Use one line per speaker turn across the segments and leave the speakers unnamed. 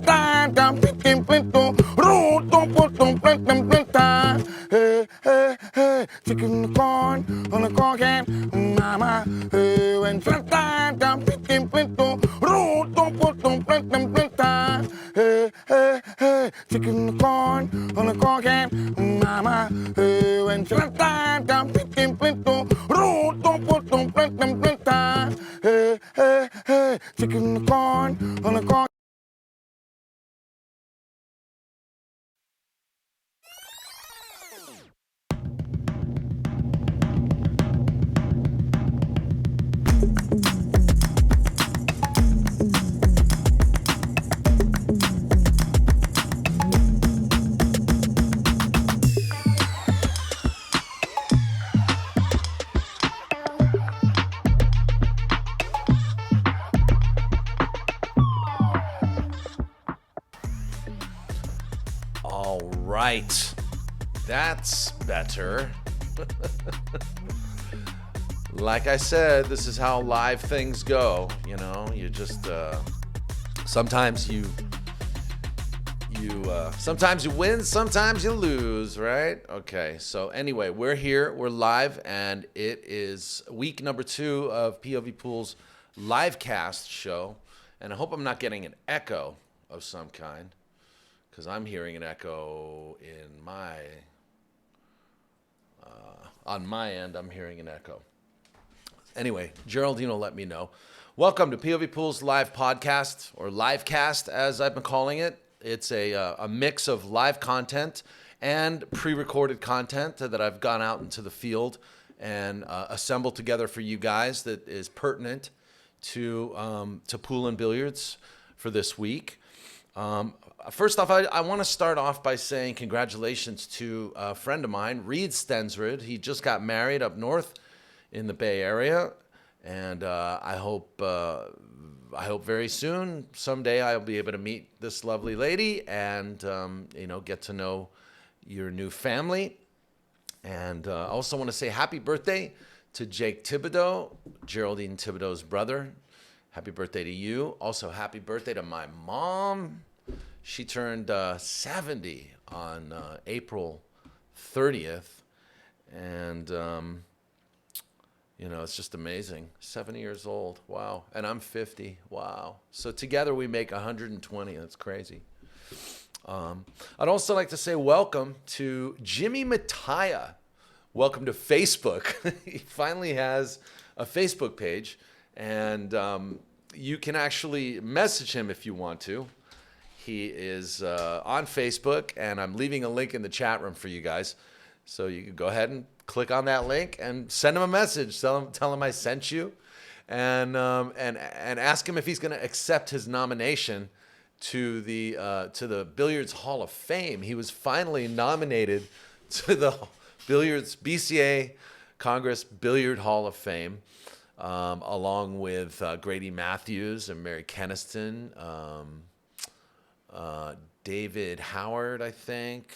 tratta, picking pinto, roto, potom, plantam, planta. Hey, hey, hey, chicken corn on a corn can, mama. Hey, when tratta, picking pinto, roto, potom, plantam, planta. Hey, hey, hey, chicken corn on a corn can, mama. Hey, when tratta, picking pinto, roto, potom, plantam, planta. Hey, hey, hey, chicken corn on a corn.
All right, that's better. Like I said, this is how live things go. You know, you just sometimes you sometimes you win, sometimes you lose, right? Okay, so anyway, we're here, we're live, and it is week number 2 of POV Pool's LiveCast show, and I hope I'm not getting an echo of some kind, because I'm hearing an echo in my, on my end, I'm hearing an echo. Anyway, Geraldine will let me know. Welcome to POV Pool's live podcast, or LiveCast as I've been calling it. It's a mix of live content and pre-recorded content that I've gone out into the field and assembled together for you guys that is pertinent to pool and billiards for this week. First off, I want to start off by saying congratulations to a friend of mine, Reed Stensrud. He just got married up north in the Bay Area, and I hope very soon, someday, I'll be able to meet this lovely lady and get to know your new family. And I also want to say happy birthday to Jake Thibodeau, Geraldine Thibodeau's brother. Happy birthday to you. Also, happy birthday to my mom. She turned 70 on April 30th, and it's just amazing. 70 years old. Wow. And I'm 50. Wow. So together we make 120. That's crazy. I'd also like to say welcome to Jimmy Mataya. Welcome to Facebook. He finally has a Facebook page, and you can actually message him if you want to. He is on Facebook, and I'm leaving a link in the chat room for you guys. So you can go ahead and click on that link and send him a message. Tell him I sent you, and ask him if he's going to accept his nomination to the Billiards Hall of Fame. He was finally nominated to the Billiards BCA Congress Billiard Hall of Fame, along with Grady Matthews and Mary Keniston, David Howard, I think.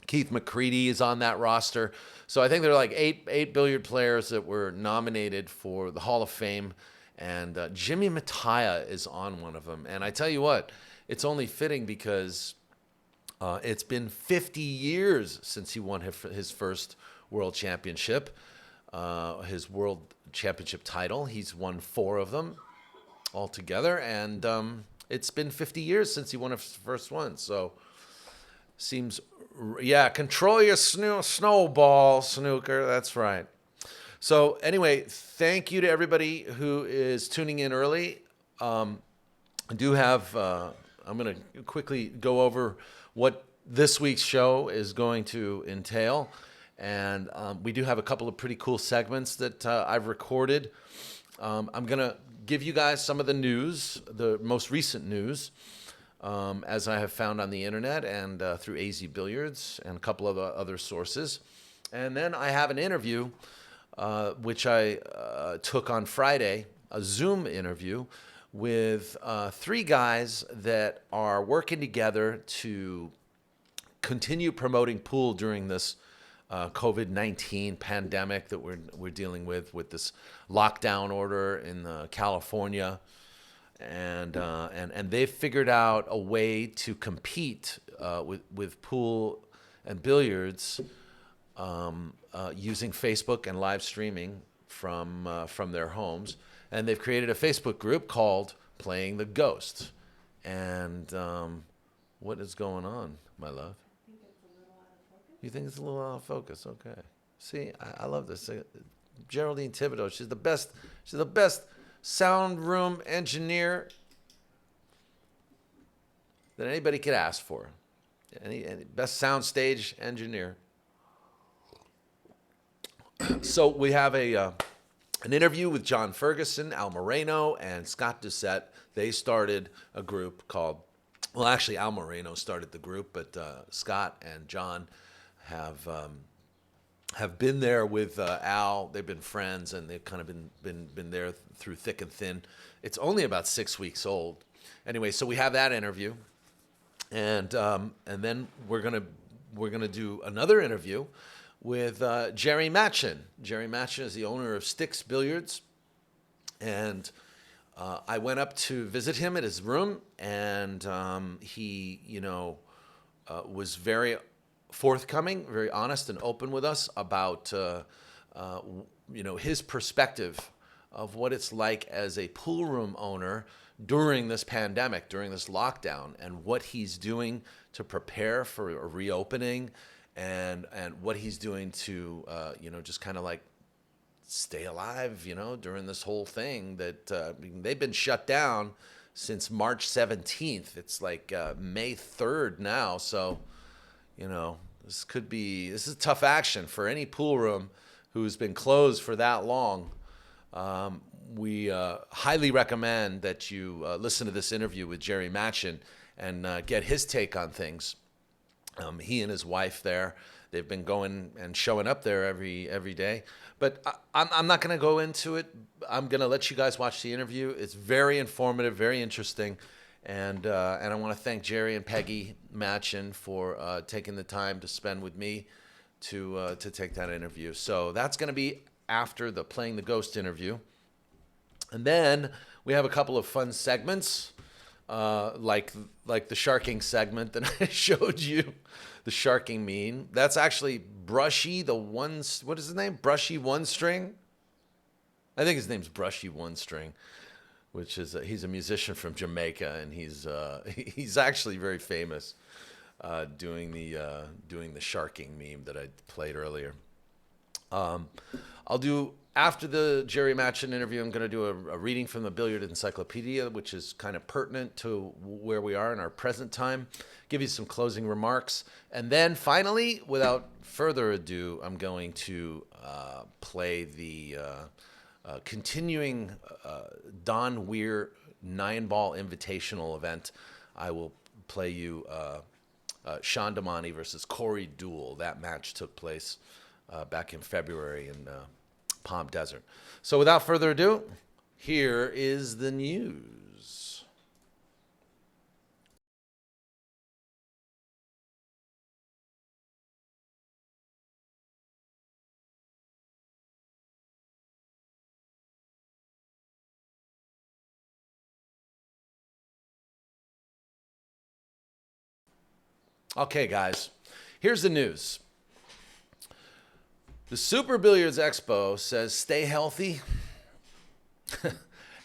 Keith McCready is on that roster. So I think there are like eight billiard players that were nominated for the Hall of Fame, and Jimmy Mataya is on one of them. And I tell you what, it's only fitting because it's been 50 years since he won his first world championship, his world championship title. He's won 4 of them altogether, and it's been 50 years since he won his first one. So seems... Yeah, control your snowball, snooker. That's right. So anyway, thank you to everybody who is tuning in early. I do have, I'm going to quickly go over what this week's show is going to entail. And we do have a couple of pretty cool segments that I've recorded. I'm going to give you guys some of the news, the most recent news, as I have found on the internet and through AZ Billiards and a couple of other sources. And then I have an interview, which I took on Friday, a Zoom interview with 3 guys that are working together to continue promoting pool during this COVID-19 pandemic that we're dealing with this lockdown order in California. and they've figured out a way to compete with pool and billiards using Facebook and live streaming from their homes, and they've created a Facebook group called Playing the Ghost. And what is going on, my love? You think it's a little out of focus? Okay. See, I love this. Geraldine Thibodeau, she's the best. She's the best sound room engineer that anybody could ask for. Any best sound stage engineer. So we have an interview with John Ferguson, Al Moreno, and Scott Doucette. They started a group called, well, actually Al Moreno started the group, but Scott and John have been there with Al. They've been friends, and they've kind of been there through thick and thin. It's only about 6 weeks old. Anyway, so we have that interview, and then we're gonna do another interview with Jerry Machen. Jerry Machen is the owner of Stiix Billiards, and I went up to visit him at his room, and he, was very forthcoming, very honest and open with us about, his perspective of what it's like as a pool room owner during this pandemic, during this lockdown, and what he's doing to prepare for a reopening, and what he's doing to, just kind of like stay alive, during this whole thing that they've been shut down since March 17th. It's like May 3rd now. So, this is tough action for any pool room who's been closed for that long. We highly recommend that you listen to this interview with Jerry Matchin and get his take on things. He and his wife there, they've been going and showing up there every day. But I'm not going to go into it. I'm going to let you guys watch the interview. It's very informative, very interesting. And I want to thank Jerry and Peggy Matchin for taking the time to spend with me to take that interview. So that's going to be after the Playing the Ghost interview. And then we have a couple of fun segments, like the sharking segment that I showed you, the sharking meme. That's actually Brushy, what is his name? Brushy One String? I think his name's Brushy One String, which is he's a musician from Jamaica, and he's actually very famous doing the sharking meme that I played earlier. I'll do, after the Jerry Machen interview, I'm going to do a reading from the Billiard Encyclopedia, which is kind of pertinent to where we are in our present time, give you some closing remarks. And then finally, without further ado, I'm going to play the continuing Don Weir 9-ball invitational event. I will play you Shan Damani versus Corey Deuel. That match took place back in February in Palm Desert. So without further ado, here is the news. Okay, guys, here's the news. The Super Billiards Expo says stay healthy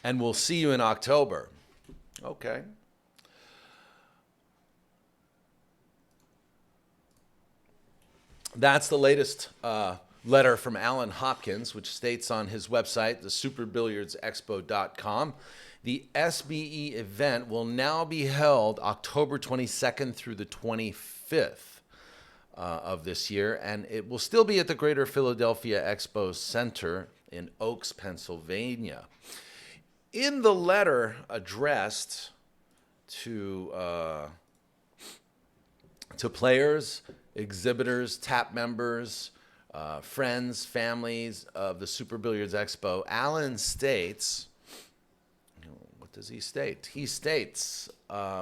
and we'll see you in October. Okay. That's the latest letter from Alan Hopkins, which states on his website, the superbilliardsexpo.com, the SBE event will now be held October 22nd through the 25th. Of this year, and it will still be at the Greater Philadelphia Expo Center in Oaks, Pennsylvania. In the letter addressed to players, exhibitors, TAP members, friends, families of the Super Billiards Expo, Alan states, what does he state? He states,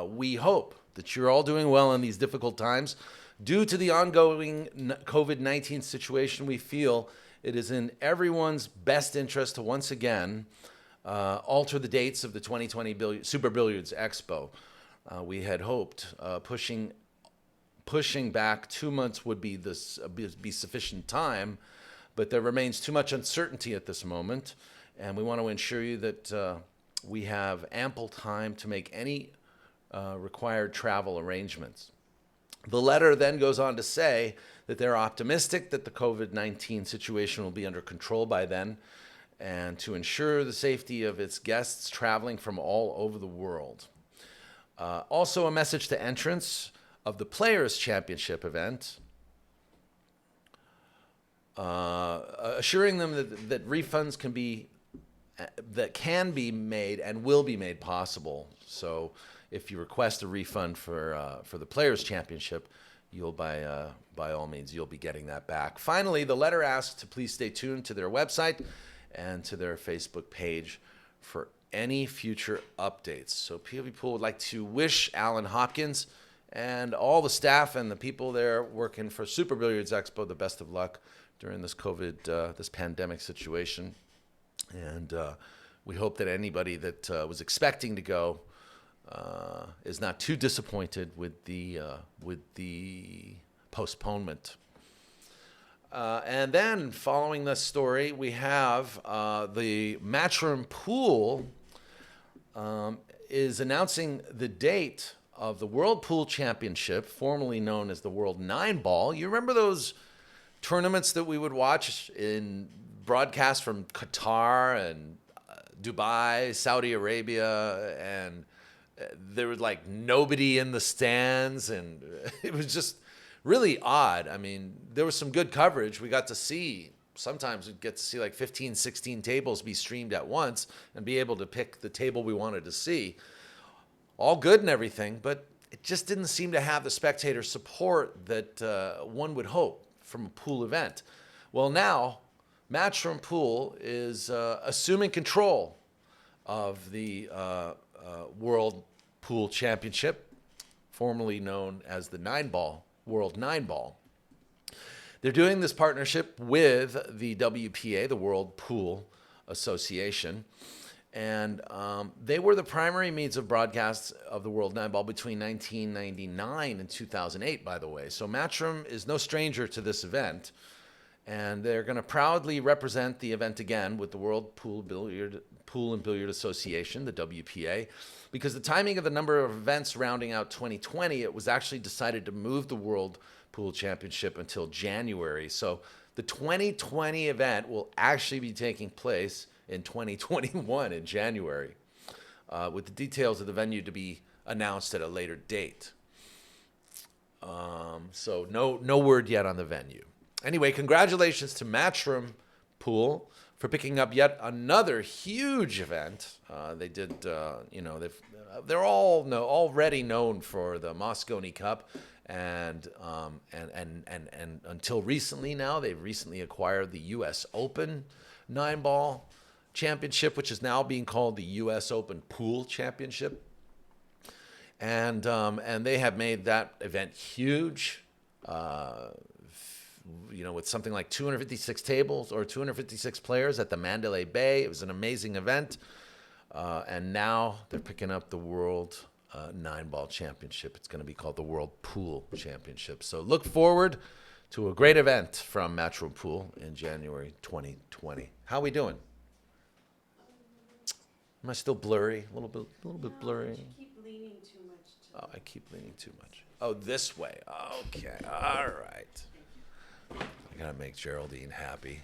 we hope that you're all doing well in these difficult times. Due to the ongoing COVID-19 situation, we feel it is in everyone's best interest to once again alter the dates of the 2020 Super Billiards Expo. We had hoped pushing back 2 months would be sufficient time, but there remains too much uncertainty at this moment, and we want to ensure you that we have ample time to make any required travel arrangements. The letter then goes on to say that they're optimistic that the COVID-19 situation will be under control by then, and to ensure the safety of its guests traveling from all over the world. Also, a message to entrants of the Players' Championship event, assuring them that refunds can be made and will be made possible. So, if you request a refund for the Players' Championship, you'll by all means you'll be getting that back. Finally, the letter asks to please stay tuned to their website and to their Facebook page for any future updates. So POV Pool would like to wish Alan Hopkins and all the staff and the people there working for Super Billiards Expo the best of luck during this this pandemic situation. And we hope that anybody that was expecting to go is not too disappointed with the postponement. And then, following this story, we have the Matchroom Pool is announcing the date of the World Pool Championship, formerly known as the World 9-Ball. You remember those tournaments that we would watch in broadcasts from Qatar and Dubai, Saudi Arabia, and there was like nobody in the stands, and it was just really odd. I mean, there was some good coverage. We got to see, sometimes we'd get to see like 15, 16 tables be streamed at once and be able to pick the table we wanted to see. All good and everything, but it just didn't seem to have the spectator support that one would hope from a pool event. Well, now, Matchroom Pool is assuming control of the World Pool Championship, formerly known as the 9-Ball, World 9-Ball. They're doing this partnership with the WPA, the World Pool Association, and they were the primary means of broadcasts of the World 9-Ball between 1999 and 2008, by the way. So Matchroom is no stranger to this event, and they're going to proudly represent the event again with the World Pool and Billiard Association, the WPA, because the timing of the number of events rounding out 2020, it was actually decided to move the World Pool Championship until January. So the 2020 event will actually be taking place in 2021 in January, with the details of the venue to be announced at a later date. So no word yet on the venue. Anyway, congratulations to Matchroom Pool for picking up yet another huge event. They did, they're all already known for the Moscone Cup, and until recently now, they've recently acquired the U.S. Open 9-Ball Championship, which is now being called the U.S. Open Pool Championship, and they have made that event huge. With something like 256 tables or 256 players at the Mandalay Bay. It was an amazing event. And now they're picking up the World 9-Ball Championship. It's going to be called the World Pool Championship. So look forward to a great event from Matchroom Pool in January 2020. How are we doing? Am I still blurry? A little bit blurry?
You keep leaning too much.
Oh, I keep leaning too much. Oh, this way. Okay. All right. I gotta make Geraldine happy.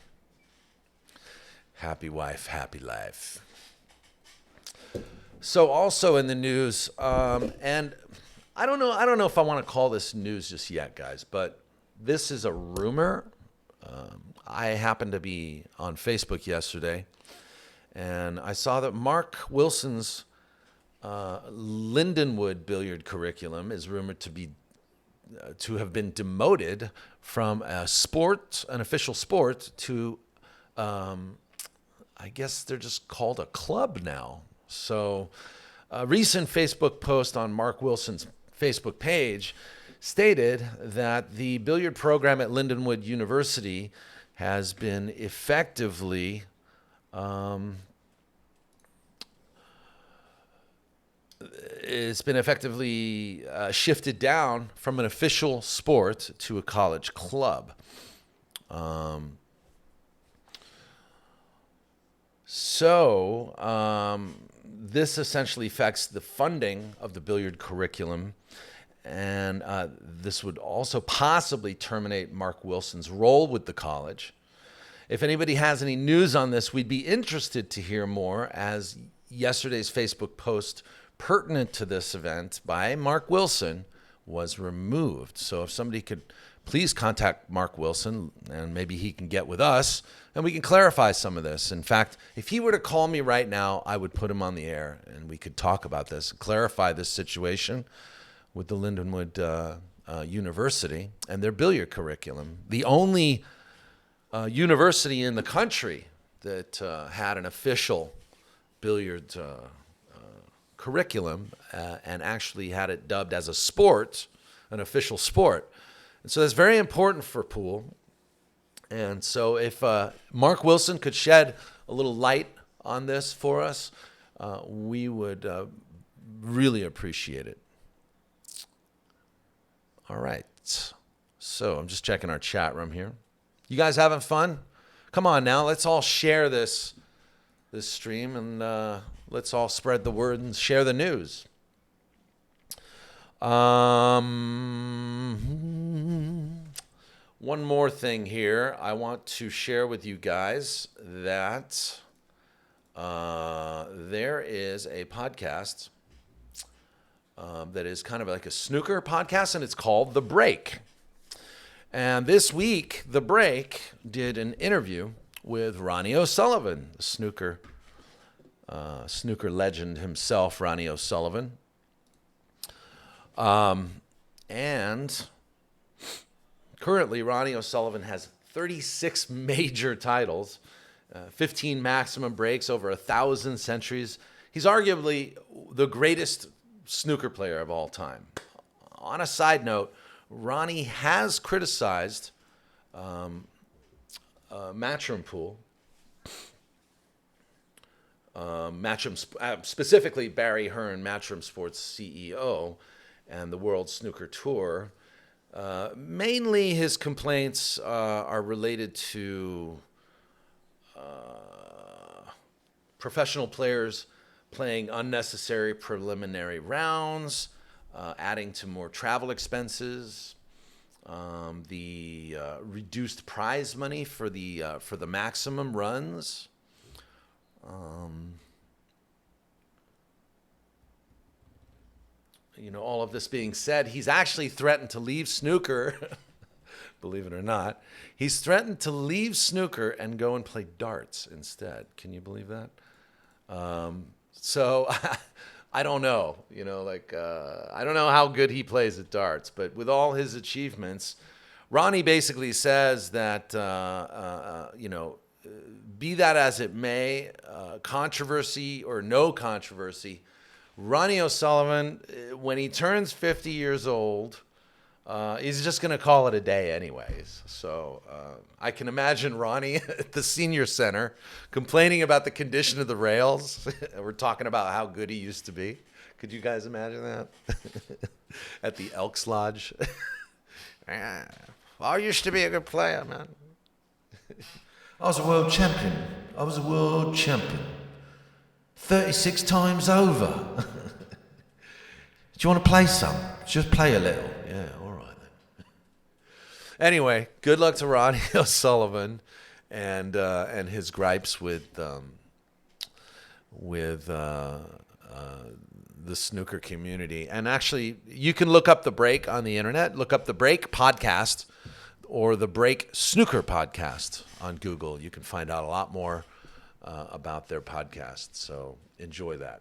Happy wife, happy life. So also in the news, and I don't know if I want to call this news just yet, guys, but this is a rumor. I happened to be on Facebook yesterday, and I saw that Mark Wilson's Lindenwood billiard curriculum is rumored to have been demoted from an official sport, to, I guess they're just called a club now. So a recent Facebook post on Mark Wilson's Facebook page stated that the billiard program at Lindenwood University has been effectively it's been effectively shifted down from an official sport to a college club. This essentially affects the funding of the billiard curriculum, and this would also possibly terminate Mark Wilson's role with the college. If anybody has any news on this, we'd be interested to hear more, as yesterday's Facebook post pertinent to this event by Mark Wilson was removed. So if somebody could please contact Mark Wilson, and maybe he can get with us and we can clarify some of this. In fact, if he were to call me right now, I would put him on the air and we could talk about this, clarify this situation with the Lindenwood University and their billiard curriculum. The only university in the country that had an official billiard curriculum and actually had it dubbed as a sport, an official sport. And so that's very important for pool. And so if Mark Wilson could shed a little light on this for us, we would really appreciate it. All right. So I'm just checking our chat room here. You guys having fun? Come on now, let's all share this stream, and let's all spread the word and share the news. One more thing here. I want to share with you guys that there is a podcast that is kind of like a snooker podcast, and it's called The Break. And this week, The Break did an interview with Ronnie O'Sullivan, the snooker legend himself, Ronnie O'Sullivan. And currently, Ronnie O'Sullivan has 36 major titles, 15 maximum breaks, over 1,000 centuries. He's arguably the greatest snooker player of all time. On a side note, Ronnie has criticized Matchroom Pool, specifically Barry Hearn, Matchroom Sports CEO, and the World Snooker Tour. Mainly his complaints are related to professional players playing unnecessary preliminary rounds, adding to more travel expenses, the reduced prize money for the maximum runs. All of this being said, he's actually threatened to leave snooker. Believe it or not, he's threatened to leave snooker and go and play darts instead. Can you believe that? So I don't know, I don't know how good he plays at darts, but with all his achievements, Ronnie basically says that, be that as it may, controversy or no controversy, Ronnie O'Sullivan, when he turns 50 years old, he's just going to call it a day anyways. So I can imagine Ronnie at the senior center complaining about the condition of the rails. We're talking about how good he used to be. Could you guys imagine that? At the Elks Lodge. I used to be a good player, man. I was a world champion. 36 times over. Do you want to play some? Just play a little. Yeah, all right then. Anyway, good luck to Ronnie O'Sullivan and his gripes with the snooker community. And actually, you can look up The Break on the internet. Look up The Break podcast or The Break Snooker podcast on Google. You can find out a lot more about their podcast. So enjoy that.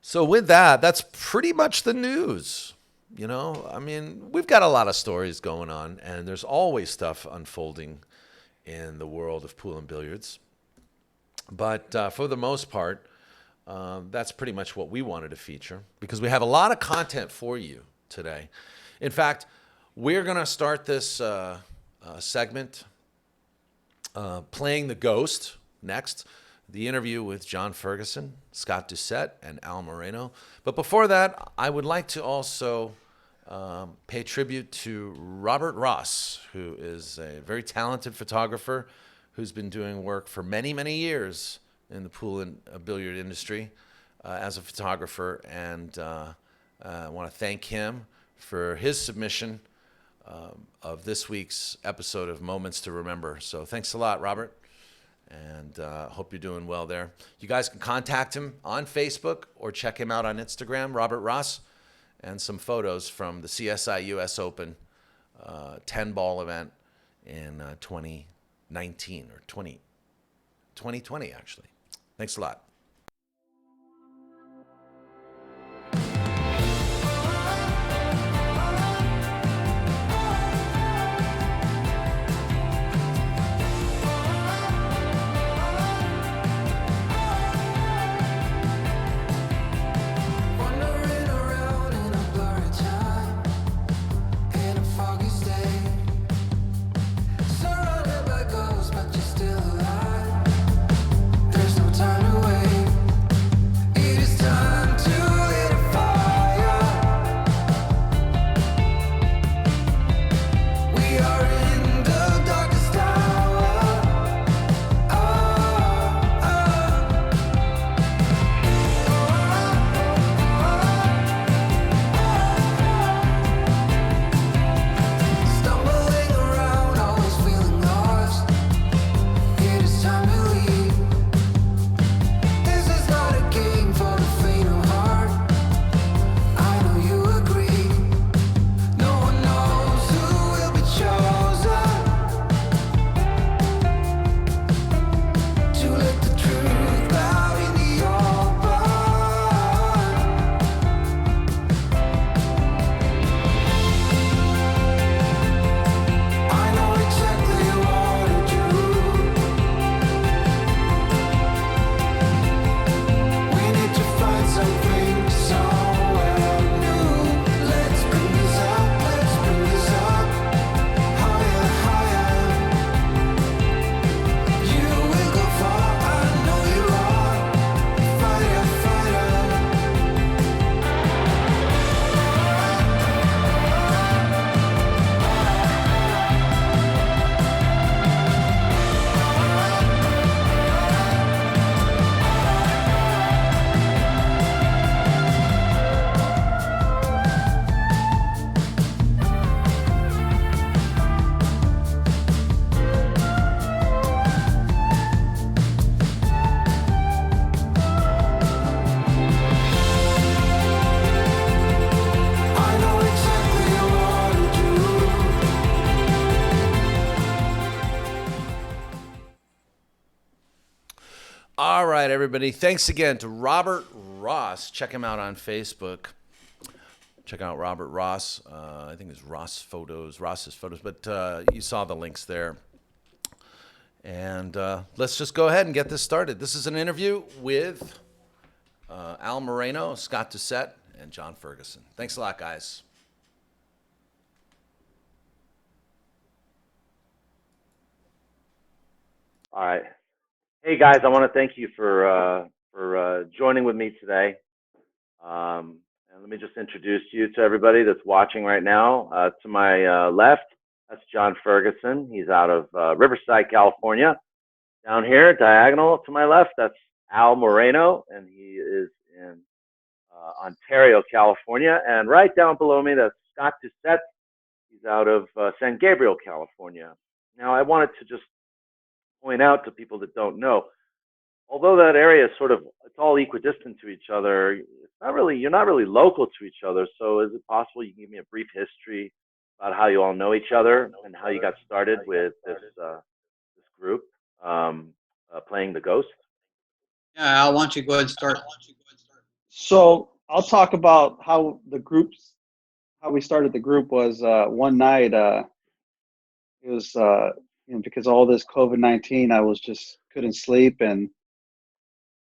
So with that, that's pretty much the news. We've got a lot of stories going on, and there's always stuff unfolding in the world of pool and billiards. But for the most part, that's pretty much what we wanted to feature, because we have a lot of content for you today. In fact, we're going to start this segment playing the Ghost next. the interview with John Ferguson, Scott Doucette, and Al Moreno. But before that, I would like to also pay tribute to Robert Ross, who is a very talented photographer who's been doing work for many, many years in the pool and billiard industry as a photographer. And I want to thank him for his submission of this week's episode of Moments to Remember. So thanks a lot, Robert. And hope you're doing well there. You guys can contact him on Facebook or check him out on Instagram, Robert Ross, and some photos from the CSI US Open 10-ball event in 2019 or 2020, actually. Thanks a lot. All right, everybody. Thanks again to Robert Ross. Check him out on Facebook. Check out Robert Ross. I think it's Ross's Photos, but you saw the links there. And let's just go ahead and get this started. This is an interview with Al Moreno, Scott Doucette, and John Ferguson. Thanks a lot, guys.
All right. Hey guys, I want to thank you for joining with me today. And let me just introduce you to everybody that's watching right now. To my left, that's John Ferguson. He's out of Riverside, California. Down here, diagonal to my left, that's Al Moreno, and he is in Ontario, California. And right down below me, that's Scott Doucette. He's out of San Gabriel, California. Now, I wanted to just point out to people that don't know, although that area is sort of, it's all equidistant to each other, it's not really, you're not really local to each other. So is it possible you can give me a brief history about how you all know each other and how you got started with this group playing the Ghost?
Yeah, Al, why don't you go ahead and start?
So I'll talk about how we started the group was one night, it was, because all this COVID-19, I was just couldn't sleep, and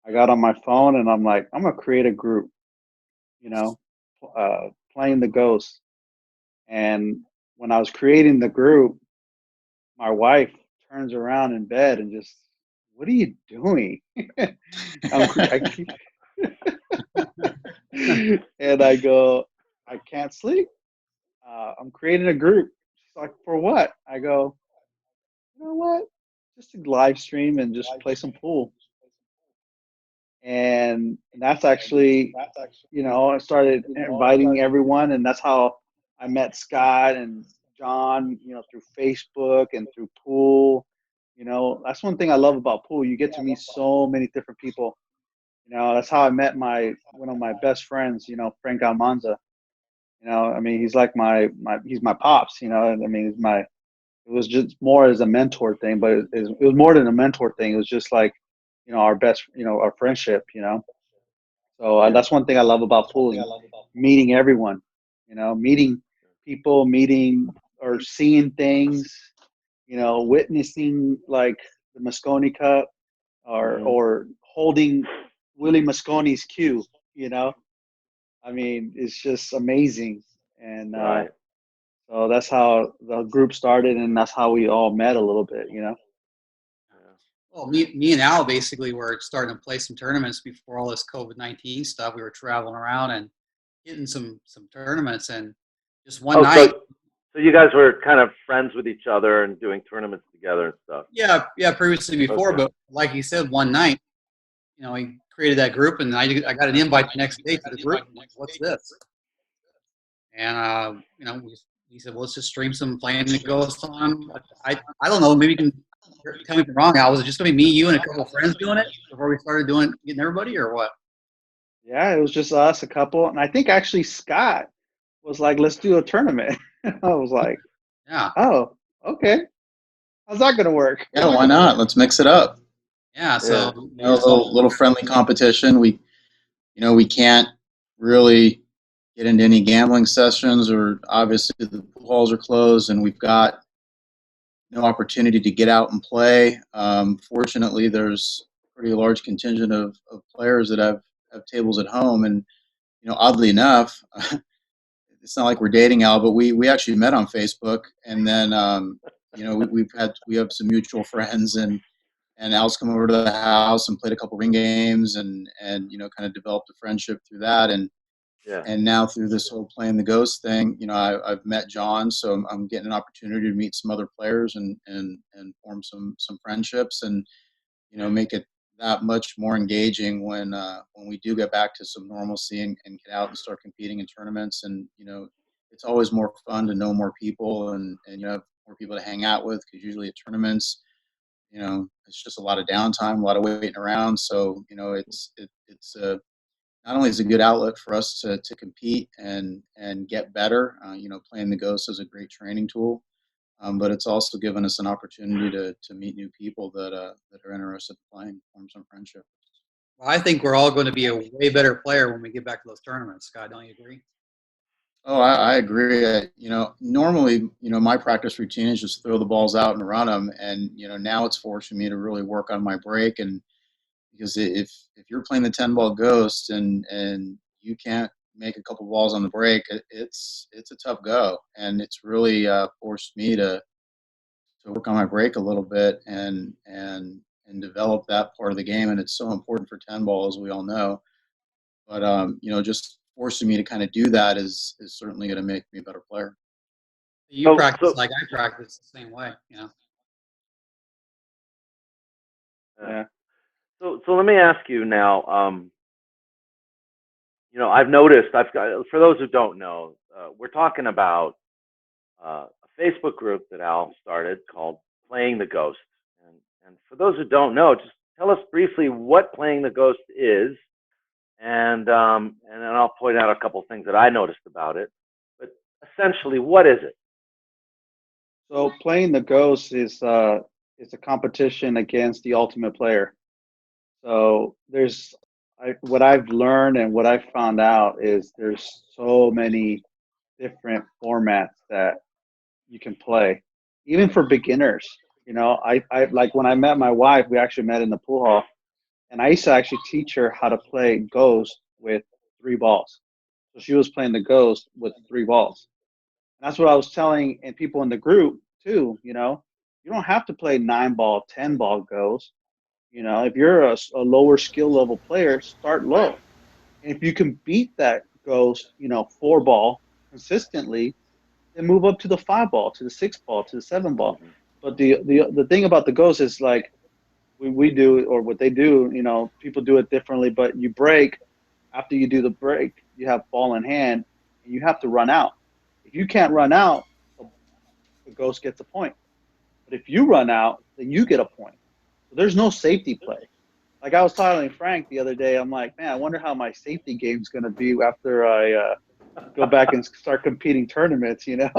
I got on my phone and I'm like, I'm gonna create a group, playing the Ghost. And when I was creating the group, my wife turns around in bed and just what are you doing? I keep, and I go, I can't sleep. I'm creating a group. She's like, for what? I go, you know what? Just to live stream and just play some pool. And that's actually, I started inviting everyone, and that's how I met Scott and John, through Facebook and through pool. That's one thing I love about pool. You get to meet so many different people. That's how I met one of my best friends, Frank Almanza. I mean, he's like he's my pops, I mean, it was just more as a mentor thing, but it was more than a mentor thing. It was just like, our best, our friendship, So that's one thing I love about pool, meeting everyone, meeting people, meeting or seeing things, witnessing like the Mosconi Cup or holding Willie Mosconi's cue, I mean, it's just amazing. And
Right.
so that's how the group started, and that's how we all met a little bit,
Well, me and Al basically were starting to play some tournaments before all this COVID-19 stuff. We were traveling around and hitting some tournaments, and just one
Oh,
night.
so you guys were kind of friends with each other and doing tournaments together and stuff.
Yeah, previously before,
Okay.
but like you said, one night, he created that group, and I got an invite the next day to the group. I'm like, what's this? And he said, well, let's just stream some Playing the Ghost on. I don't know, maybe you can tell me if I'm wrong, Al. Was it just gonna be me, you, and a couple of friends doing it before we started getting everybody, or what?
Yeah, it was just us, a couple, and I think actually Scott was like, "Let's do a tournament." I was like,
Yeah,
"Oh, okay. How's that gonna work?"
Yeah, why not? Let's mix it up.
yeah. So
A little friendly competition. We can't really get into any gambling sessions, or obviously the pool halls are closed, and we've got no opportunity to get out and play. Fortunately, there's a pretty large contingent of players that have tables at home, and oddly enough, it's not like we're dating Al, but we actually met on Facebook, and then we have some mutual friends, and Al's come over to the house and played a couple ring games, and kind of developed a friendship through that, and now through this whole Playing the Ghost thing, I've met John, so I'm getting an opportunity to meet some other players and form some friendships, and make it that much more engaging when we do get back to some normalcy and get out and start competing in tournaments. And it's always more fun to know more people, and you have more people to hang out with, because usually at tournaments, it's just a lot of downtime, a lot of waiting around. So it's not only is it a good outlet for us to compete and get better. Playing the Ghost is a great training tool. But it's also given us an opportunity to meet new people that are interested in playing, form some friendship.
well, I think we're all going to be a way better player when we get back to those tournaments. Scott, don't you agree?
Oh, I agree. Normally, my practice routine is just throw the balls out and run them, and now it's forcing me to really work on my break. And because if you're playing the 10-ball Ghost and you can't make a couple balls on the break, it's a tough go, and it's really forced me to work on my break a little bit and develop that part of the game. And it's so important for 10-ball, as we all know. But just forcing me to kind of do that is certainly going to make me a better player.
You practice like I practice the same way,
Yeah.
So let me ask you now. I've noticed. For those who don't know, we're talking about a Facebook group that Al started called Playing the Ghost. And for those who don't know, just tell us briefly what Playing the Ghost is, and then I'll point out a couple things that I noticed about it. But essentially, what is it?
So Playing the Ghost is a competition against the Ultimate Player. So what I've learned and what I've found out is there's so many different formats that you can play, even for beginners. I like when I met my wife, we actually met in the pool hall, and I used to actually teach her how to play Ghost with 3 balls. So she was playing the Ghost with 3 balls. And that's what I was telling and people in the group too. You don't have to play 9-ball, 10-ball Ghost. You know, if you're a lower skill level player, start low. And if you can beat that ghost, you know, 4 ball consistently, then move up to the 5 ball, to the 6 ball, to the 7 ball. But the thing about the ghost is like we do, or what they do, you know, people do it differently, but you break. After you do the break, you have ball in hand and you have to run out. If you can't run out, the ghost gets a point. But if you run out, then you get a point. So there's no safety play. Like I was telling Frank the other day, I'm like, man, I wonder how my safety game's going to be after I go back and start competing tournaments, you know?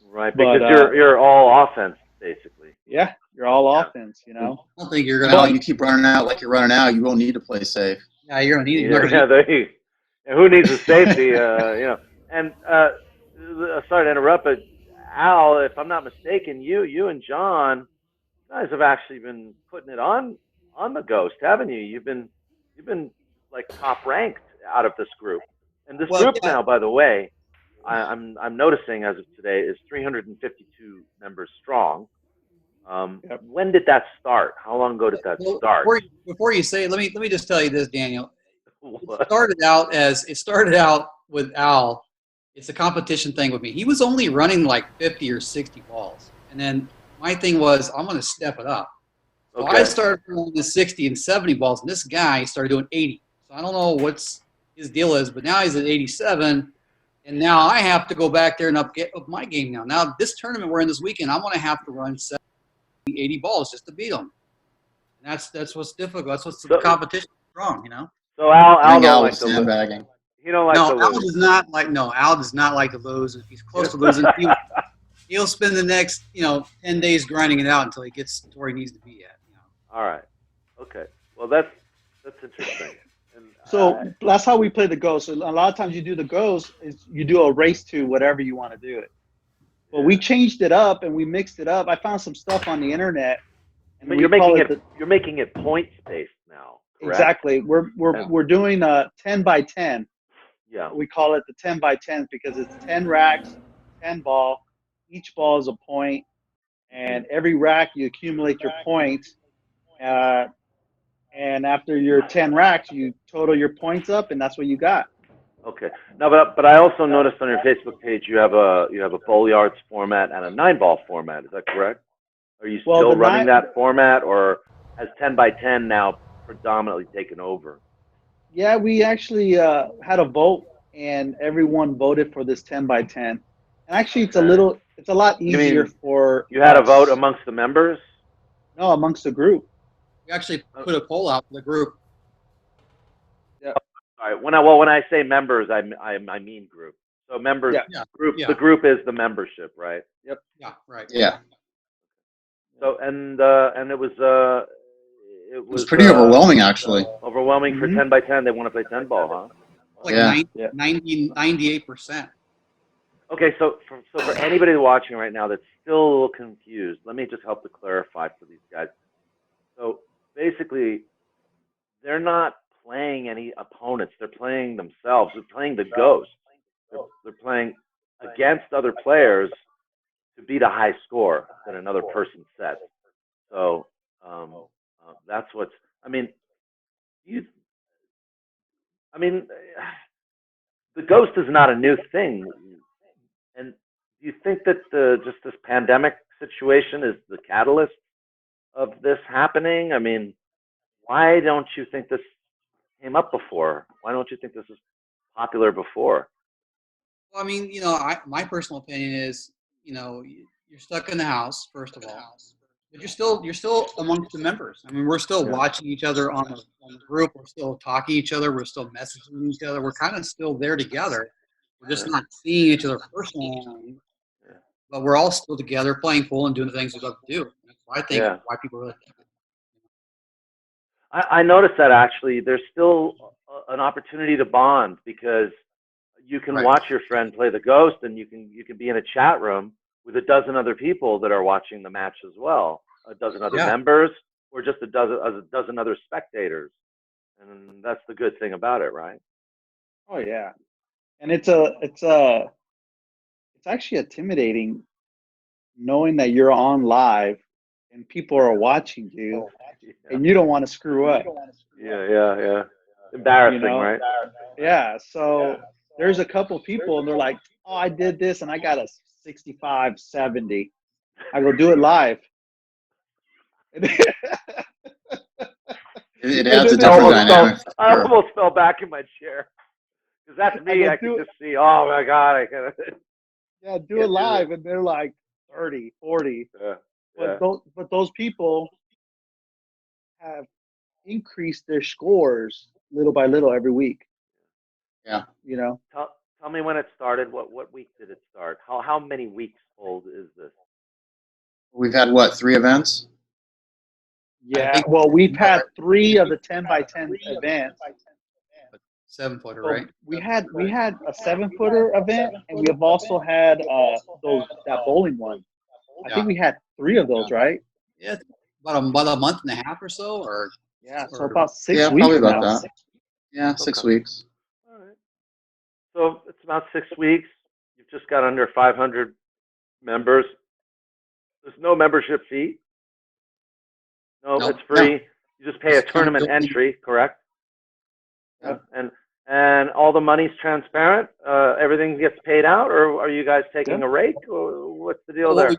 Right,
But
because you're all offense basically.
yeah, you're all
Yeah.
offense, you know?
I don't think you're
Well,
gonna.
you keep running out like you're running out, you won't need to play safe.
Yeah, you're gonna need.
Yeah,
You're gonna
yeah, and who needs the safety? You know, and sorry to interrupt, but Al, if I'm not mistaken, you and John, you guys have actually been putting it on the Ghost, haven't you? You've been like top ranked out of this group, and this
well,
group
yeah.
now, by the way, I'm noticing as of today is 352 members strong.
Yep.
When did that start? How long ago did that
Well,
start?
before you say, let me just tell you this, Daniel.
What?
It started out with Al. It's a competition thing with me. He was only running like 50 or 60 balls, and then my thing was I'm going to step it up. So I
Okay.
started running the 60 and 70 balls, and this guy started doing 80. So I don't know what's his deal is, but now he's at 87, and now I have to go back there and up my game now. Now this tournament we're in this weekend, I'm going to have to run 70, 80 balls just to beat him. And that's what's difficult. That's what's the competition strong, you know.
So Al
I think
don't
Al
like
was
to lose.
sandbagging.
He don't like
No,
to
Al
lose.
does not like. No, Al does not like to lose. If he's close to losing, he'll spend the next 10 days grinding it out until he gets to where he needs to be at. You know.
All right. Okay. Well, that's interesting. And
So that's how we play the ghost. So a lot of times you do the ghost is you do a race to whatever you want to do it. But we changed it up and we mixed it up. I found some stuff on the internet, and
but
we
you're
call
making
it
you're making it points based now, correct?
exactly. We're doing a 10 by 10.
Yeah.
We call it the 10 by 10 because it's 10 racks, 10 ball. Each ball is a point, and every rack you accumulate your points. And after your 10 racks, you total your points up, and that's what you got.
Okay. No, but I also noticed on your Facebook page you have a Billiards format and a 9-ball format. Is that correct? Are you
Well,
still
the
running
nine,
that format, or has 10 by 10 now predominantly taken over?
yeah, we actually had a vote, and everyone voted for this 10 by 10. And actually, it's a lot
You
easier
mean
for
you had a vote
us.
amongst the members?
No, amongst the group.
We actually put a poll out for the group.
Yeah.
All right. When I say members, I mean group. So members,
Yeah.
group.
Yeah.
The group is the membership, right?
Yep.
Yeah, right.
Yeah.
So and it was
It was pretty overwhelming, actually.
overwhelming for 10 by 10. They want to play 10 ball, huh?
Like
Yeah.
98%.
Okay, so for anybody watching right now that's still a little confused, let me just help to clarify for these guys. So basically, they're not playing any opponents. They're playing themselves. They're playing the ghost. They're playing against other players to beat a high score that another person sets. So that's what's. I mean, the ghost is not a new thing. And do you think that just this pandemic situation is the catalyst of this happening? I mean, why don't you think this came up before? Why don't you think this was popular before?
Well, I mean, my personal opinion is, you're stuck in the house, first of all, but you're still amongst the members. I mean, we're still watching each other on the group. We're still talking to each other. We're still messaging each other. We're kind of still there together. We're just not seeing each other personally, but we're all still together playing pool and doing the things we love to do. That's why I think why people really like it.
I noticed that actually there's still an opportunity to bond because you can watch your friend play the ghost, and you can be in a chat room with a dozen other people that are watching the match as well, a dozen other members, or just a dozen other spectators, and that's the good thing about it, right?
Oh yeah, and it's actually intimidating knowing that you're on live and people are watching you,
Yeah.
and you don't want to screw up.
Yeah. Embarrassing,
You know?
right?
Yeah. So there's a couple people, and they're like, "Oh, I did this, and I got a 65, 70." I go, "Do it live."
It adds a
then they
different
go,
dynamic. For
I
sure.
almost fell back in my chair because that's me.
go,
I could
"Do it."
just see. Oh my God! I can.
Yeah, do
Can't
it
do
live, and they're like 30, 40.
Yeah.
But those people have increased their scores little by little every week.
Yeah.
You know,
Tell me when it started. What week did it start? How many weeks old is this?
We've had what, 3 events?
yeah.
think-
Well, we've had 3 of the 10 by 10 events.
7-footer,
So
right?
we had a 7-footer event, and we have also had that bowling one. I think we had 3 of those, right?
Yeah, about a month and a half or so, or
Yeah. So
or-
about 6
Yeah,
weeks
probably about
now.
that. Yeah, 6
Okay.
weeks.
All right. So it's about 6 weeks. You've just got under 500 members. There's no membership fee. No,
No.
it's free. You just pay a
It's
tournament
totally-
entry, correct?
Yep.
And all the money's transparent. Everything gets paid out, or are you guys taking
Yep.
a rake? Or what's the deal
Well,
there?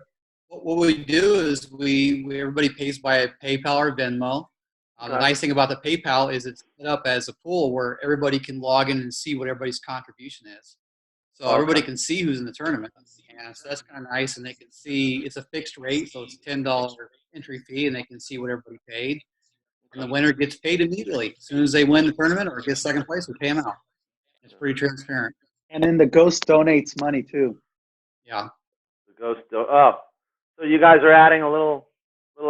what we do is we everybody pays by PayPal or Venmo. The
Okay.
nice thing about the PayPal is it's set up as a pool where everybody can log in and see what everybody's contribution is. So everybody can see who's in the tournament. And so that's kind of nice, and they can see it's a fixed rate, so it's $10 entry fee, and they can see what everybody paid. And the winner gets paid immediately. As soon as they win the tournament or get second place, we pay them out. It's pretty transparent.
And then the ghost donates money too.
Yeah.
The ghost. Oh, so you guys are adding a little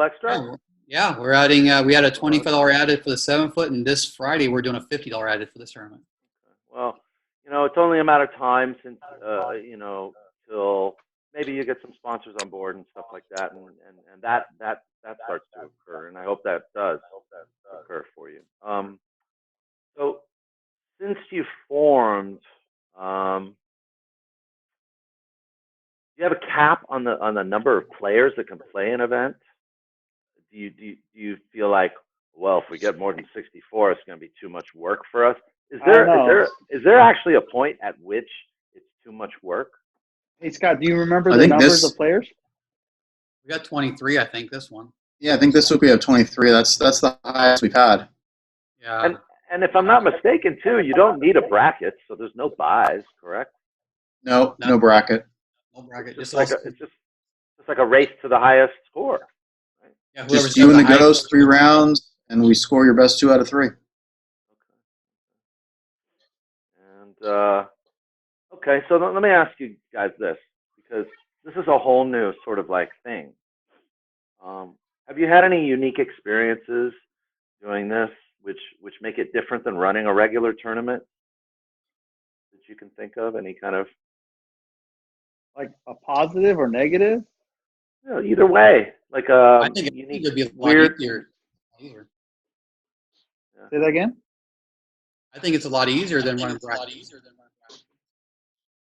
extra?
Yeah, we're adding. We had a $25 added for the 7-foot, and this Friday we're doing a $50 added for this tournament.
Well, it's only a matter of time since till maybe you get some sponsors on board and stuff like that, and that starts to occur, and I hope that does occur for you. So since you formed, do you have a cap on the number of players that can play an event? Do you feel like, well, if we get more than 64, it's going to be too much work for us? Is there actually a point at which it's too much work?
Hey Scott, do you remember
I
the
think
numbers
this-
of players?
We got 23, I think, this one.
Yeah, I think this week we have 23. That's the highest we've had.
Yeah.
And if I'm not mistaken, too, you don't need a bracket, so there's no buys, correct?
No bracket.
No bracket.
It's
Just
just like a race to the highest score.
yeah, whoever's
Just you
got
and the
high-
ghost, 3 rounds, and we score your best 2 out of 3.
And okay, so let me ask you guys this, because this is a whole new sort of like thing. Have you had any unique experiences doing this, which make it different than running a regular tournament that you can think of? Any kind of
Like a positive or negative?
either way, like
I think
unique,
it'd be a lot
weird.
easier.
Say that again.
I think it's a lot easier than running bracket.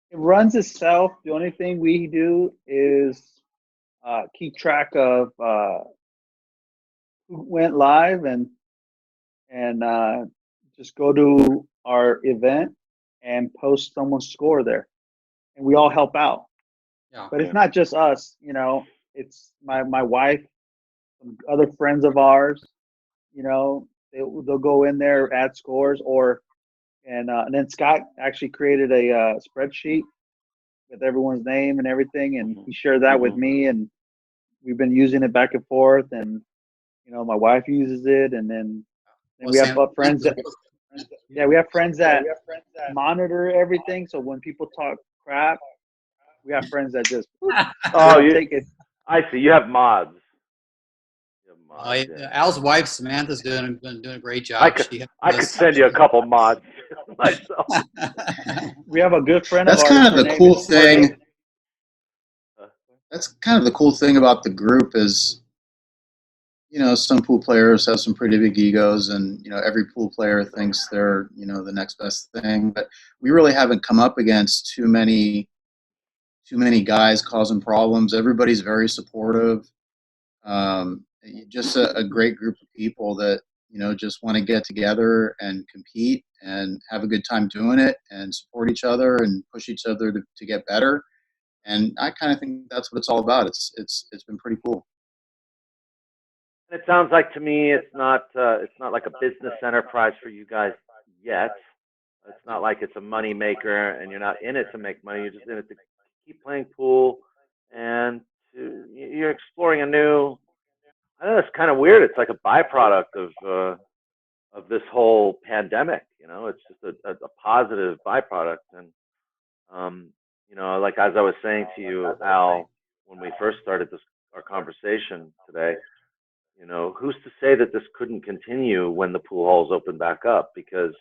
It runs itself. The only thing we do is keep track of who went live and just go to our event and post someone's score there, and we all help out.
Yeah.
But it's not just us, it's my wife, some other friends of ours, they'll go in there, add scores, and then Scott actually created a spreadsheet with everyone's name and everything, and he shared that with me, and we've been using it back and forth, and my wife uses it, and then we have friends that we have friends that monitor everything. So when people talk crap, we have friends that just take it.
I see. You have mods.
Al's wife Samantha's been doing a great job.
I could send you a couple mods myself.
We have a good friend
That's
of ours.
kind of
her
the
name
cool
is
thing. That's kind of the cool thing about the group is, some pool players have some pretty big egos, and every pool player thinks they're the next best thing. But we really haven't come up against too many guys causing problems. Everybody's very supportive. Just a great group of people that, just want to get together and compete and have a good time doing it and support each other and push each other to get better. And I kind of think that's what it's all about. It's been pretty cool.
And it sounds like to me it's not like a business enterprise for you guys yet. It's not like it's a money maker and you're not in it to make money. You're just in it to keep playing pool and you're exploring a new. I know it's kind of weird. It's like a byproduct of this whole pandemic. It's just a positive byproduct. And like as I was saying to you, Al, when we first started our conversation today, who's to say that this couldn't continue when the pool halls open back up? Because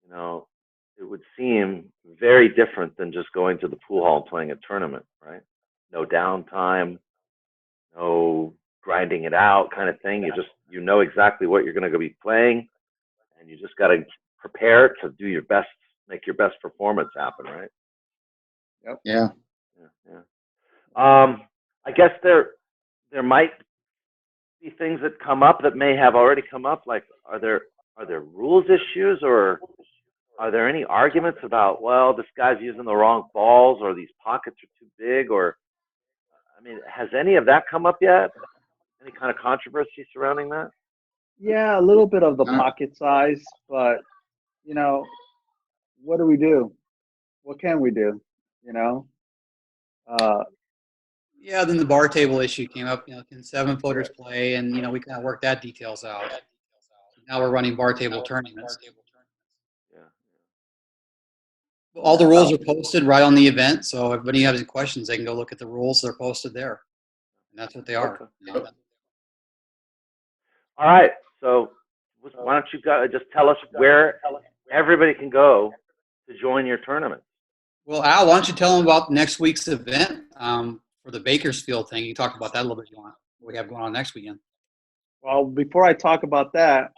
it would seem very different than just going to the pool hall and playing a tournament, right? No downtime, no grinding it out kind of thing. You know exactly what you're going to be playing, and you just got to prepare to do your best, make your best performance happen, right?
Yep.
Yeah.
I guess there might be things that come up that may have already come up. Like, are there rules issues, or are there any arguments about, well, this guy's using the wrong balls, or these pockets are too big, or has any of that come up yet? Any kind of controversy surrounding that?
Yeah, a little bit of the pocket size, but what do we do? What can we do?
Yeah, then the bar table issue came up. Can 7-footers play? And we kind of worked that details out. Now we're running bar table tournaments.
Yeah.
All the rules are posted right on the event, so if anybody has any questions, they can go look at the rules. They're posted there, and that's what they are.
Okay. All right. So why don't you guys just tell us where everybody can go to join your tournament?
Well, Al, why don't you tell them about next week's event for the Bakersfield thing? You talked about that a little bit. What we have going on next weekend?
Well, before I talk about that,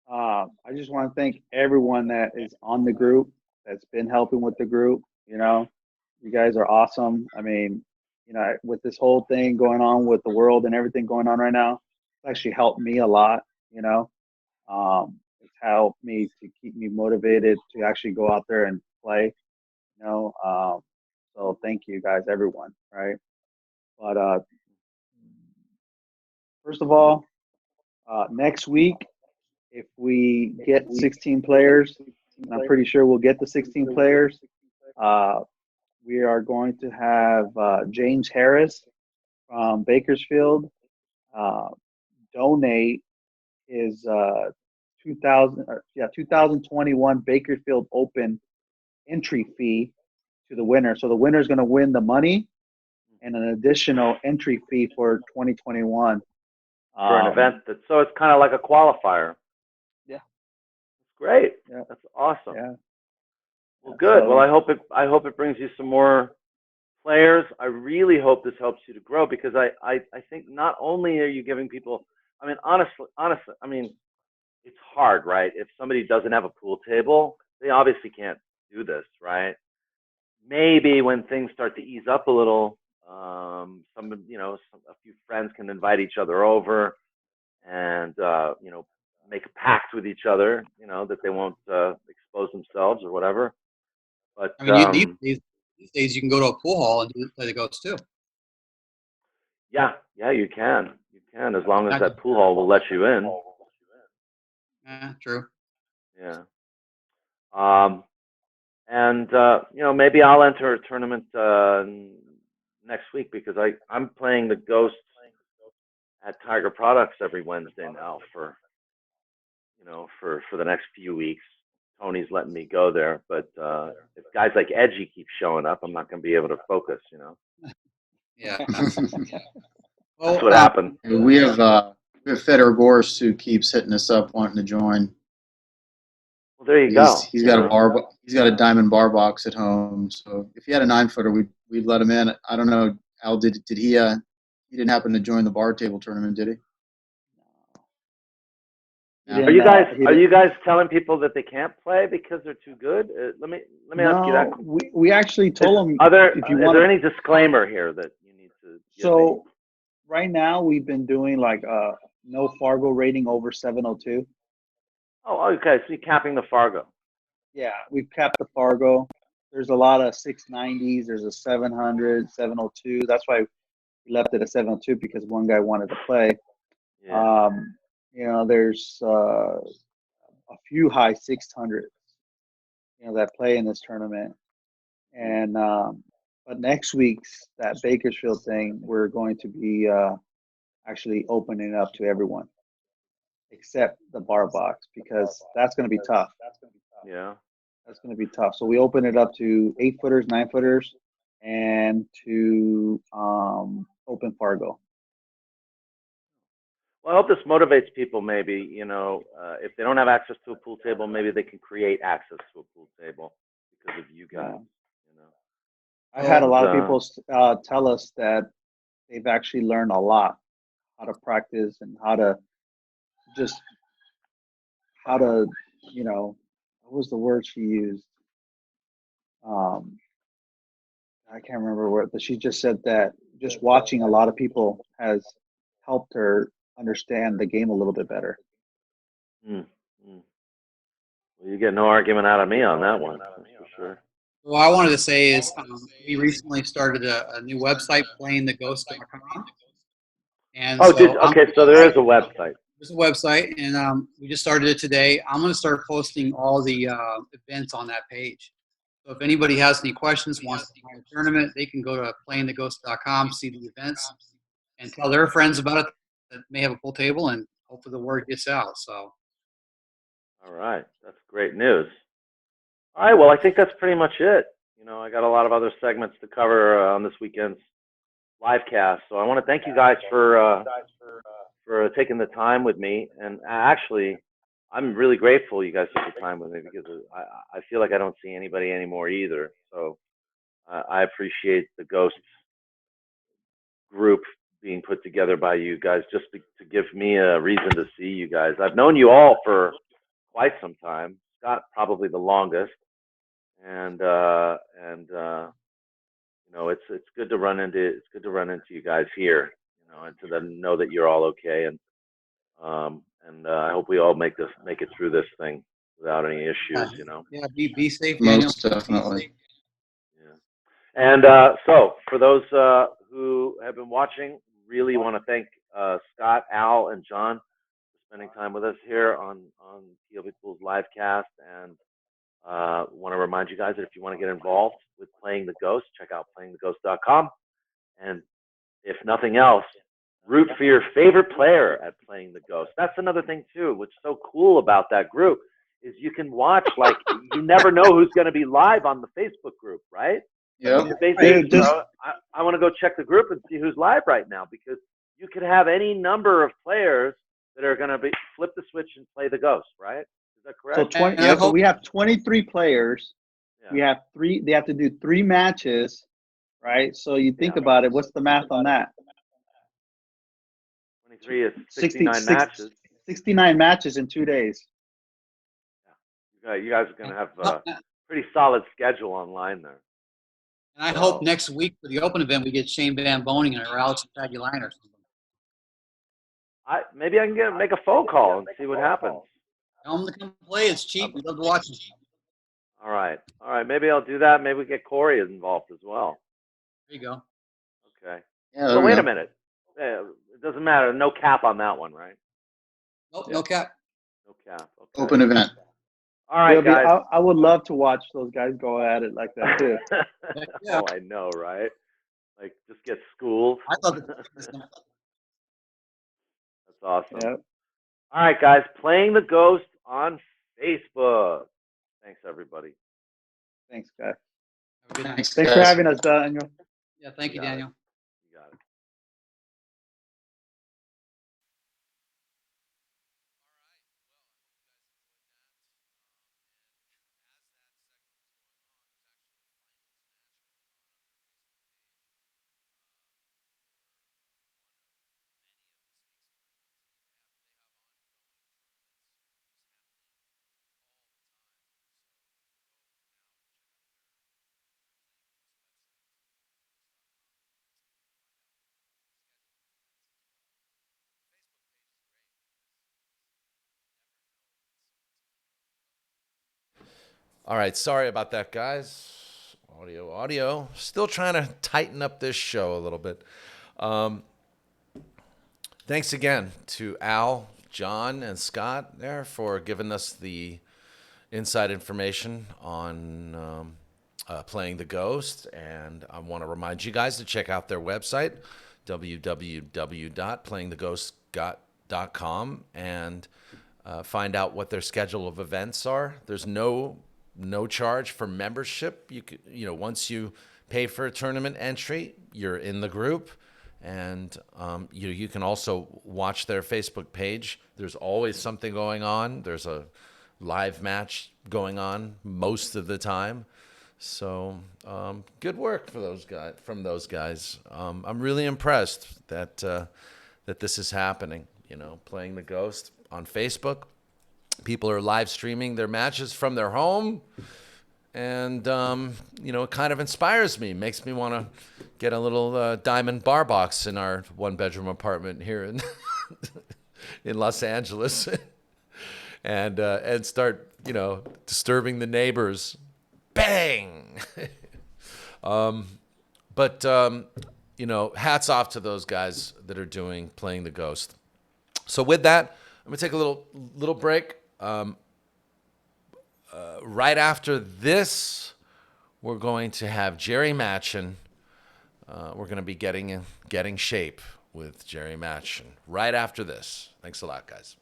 I just want to thank everyone that is on the group, that's been helping with the group. You guys are awesome. With this whole thing going on with the world and everything going on right now, it's actually helped me a lot. It's helped me to keep me motivated to actually go out there and play. So thank you guys, everyone. Right. But first of all, next week, if we get 16 players, and I'm pretty sure we'll get the 16 players, we are going to have James Harris from Bakersfield donate his 2021 Bakersfield Open entry fee to the winner. So the winner is going to win the money and an additional entry fee for 2021
for an event so it's kind of like a qualifier.
Yeah,
it's great.
Yeah,
that's awesome.
Yeah.
Well, good. Well, I hope it brings you some more players. I really hope this helps you to grow, because I think not only are you giving people, honestly, it's hard, right? If somebody doesn't have a pool table, they obviously can't do this, right? Maybe when things start to ease up a little, a few friends can invite each other over and, make a pact with each other, that they won't expose themselves or whatever. But
these days you can go to a pool hall and play the ghosts too.
Yeah, you can, as long as that pool hall will let you in.
Yeah, true.
Yeah. And maybe I'll enter a tournament next week, because I'm playing the Ghosts at Tiger Products every Wednesday now for the next few weeks. Tony's letting me go there, but if guys like Edgy keep showing up, I'm not going to be able to focus.
Yeah.
That's what happened.
We have Fedor Gorst who keeps hitting us up wanting to join.
Well, there you go.
He's got a bar. He's got a diamond bar box at home. So if he had a 9-footer, we'd let him in. I don't know, Al. Did he? He didn't happen to join the bar table tournament, did he?
No. Are you guys telling people that they can't play because they're too good? Let me ask you that.
We actually told him.
Is there any disclaimer here that you need to give?
So right now we've been doing like no Fargo rating over 702.
Oh, okay. So you're capping the Fargo.
Yeah, we've capped the Fargo. There's a lot of 690s. There's a 700, 702. That's why we left it at 702 because one guy wanted to play.
Yeah.
There's a few high 600s, that play in this tournament. And but next week's that Bakersfield thing, we're going to be actually opening it up to everyone except the bar box because that's going to be tough.
Yeah.
That's going to be tough. So we open it up to 8-footers, 9-footers, and to open Fargo.
Well, I hope this motivates people. Maybe if they don't have access to a pool table, maybe they can create access to a pool table because of you guys.
I've had a lot of
And,
people tell us that they've actually learned a lot how to practice and how to what was the word she used? I can't remember what, but she just said that just watching a lot of people has helped her understand the game a little bit better.
mm, mm. Well, you get no argument out of me on that one, that's for sure.
What I wanted to say is we recently started a new website, playingtheghost.com. And
Oh,
so
so there is a website.
there's a website, and we just started it today. I'm going to start posting all the events on that page. So if anybody has any questions, wants to play a tournament, they can go to playingtheghost.com, see the events, and tell their friends about it that may have a pool table, and hopefully the word gets out. So.
All right, that's great news. All right, well, I think that's pretty much it. I got a lot of other segments to cover on this weekend's LiveCast, so I want to thank you guys for taking the time with me. And actually, I'm really grateful you guys took the time with me because I feel like I don't see anybody anymore either. So I appreciate the Ghosts group being put together by you guys just to give me a reason to see you guys. I've known you all for quite some time. Scott probably the longest, and it's good to run into you guys here, and to then know that you're all okay, and I hope we all make it through this thing without any issues.
Yeah, be safe, Daniel.
Most definitely.
Yeah. And so for those who have been watching, really want to thank Scott, Al, and John for spending time with us here on POV Pool's LiveCast. And want to remind you guys that if you want to get involved with Playing the Ghost, check out playingtheghost.com. And if nothing else, root for your favorite player at Playing the Ghost. That's another thing too, which is so cool about that group is you can watch, like, you never know who's going to be live on the Facebook group, right?
Yep.
Basically, I want to go check the group and see who's live right now because you could have any number of players that are going to flip the switch and play the Ghost, right? Is that correct?
So we have 23 players.
Yeah.
We have three. They have to do 3 matches, right? So you think about it. What's the math on that?
23 is 69 matches.
69 matches in 2 days.
Yeah. You guys are going to have a pretty solid schedule online there.
And I hope next week for the open event we get Shane Van Boning or Alex Taguline or something.
Maybe I can make a phone call and see what happens.
Tell them to come play. It's cheap. We love to watch them.
All right. Maybe I'll do that. Maybe we get Corey involved as well.
There you go.
Okay.
Yeah,
So wait a minute. It doesn't matter. No cap on that one, right?
Nope, no cap.
No cap. Okay.
Open event.
All right, guys.
I would love to watch those guys go at it like that too.
Yeah.
Oh, I know, right? Like, just get schooled.
I love it.
That's awesome.
Yep.
All right, guys. Playing the Ghost on Facebook. Thanks, everybody.
Thanks, guys.
Have a good night.
Thanks,
Thanks
guys.
for having us, Daniel.
Yeah, thank you, Daniel.
You got it.
All right, sorry about that, guys. Audio. Still trying to tighten up this show a little bit. Thanks again to Al, John, and Scott there for giving us the inside information on Playing the Ghost. And I want to remind you guys to check out their website, www.playingtheghost.com, and find out what their schedule of events are. There's no charge for membership. Once you pay for a tournament entry, you're in the group. And you can also watch their Facebook page. There's always something going on. There's a live match going on most of the time. So good work for those guys. I'm really impressed that this is happening. Playing the Ghost on Facebook. People are live streaming their matches from their home. And, it kind of inspires me, makes me want to get a little diamond bar box in our one-bedroom apartment here in in Los Angeles and start, disturbing the neighbors. Bang! But hats off to those guys that are Playing the Ghost. So with that, I'm going to take a little break. Right after this, we're going to have Jerry Machen. We're going to be getting shape with Jerry Matchin right after this. Thanks a lot, guys.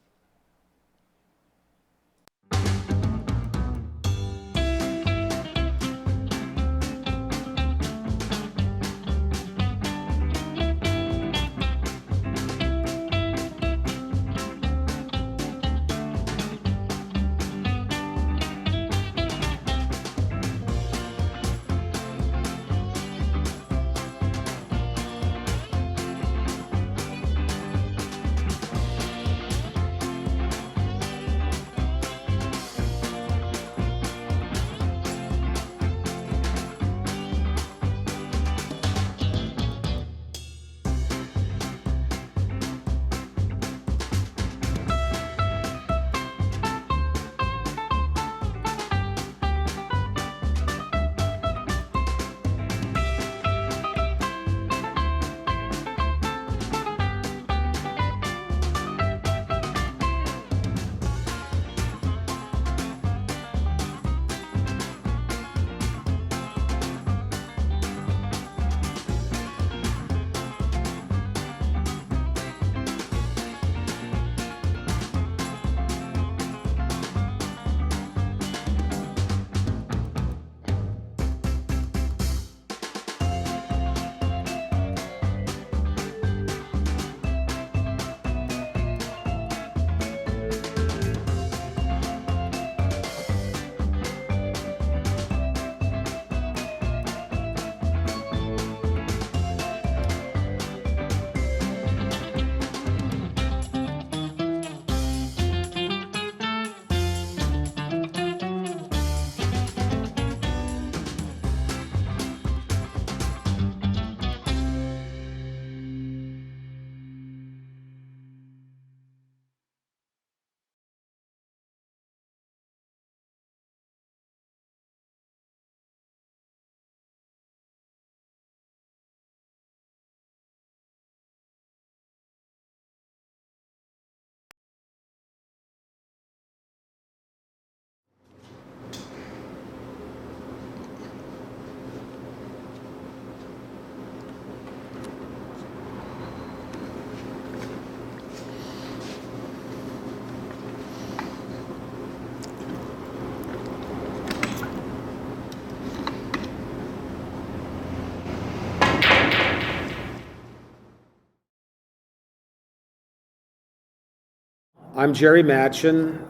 I'm Jerry Matchin,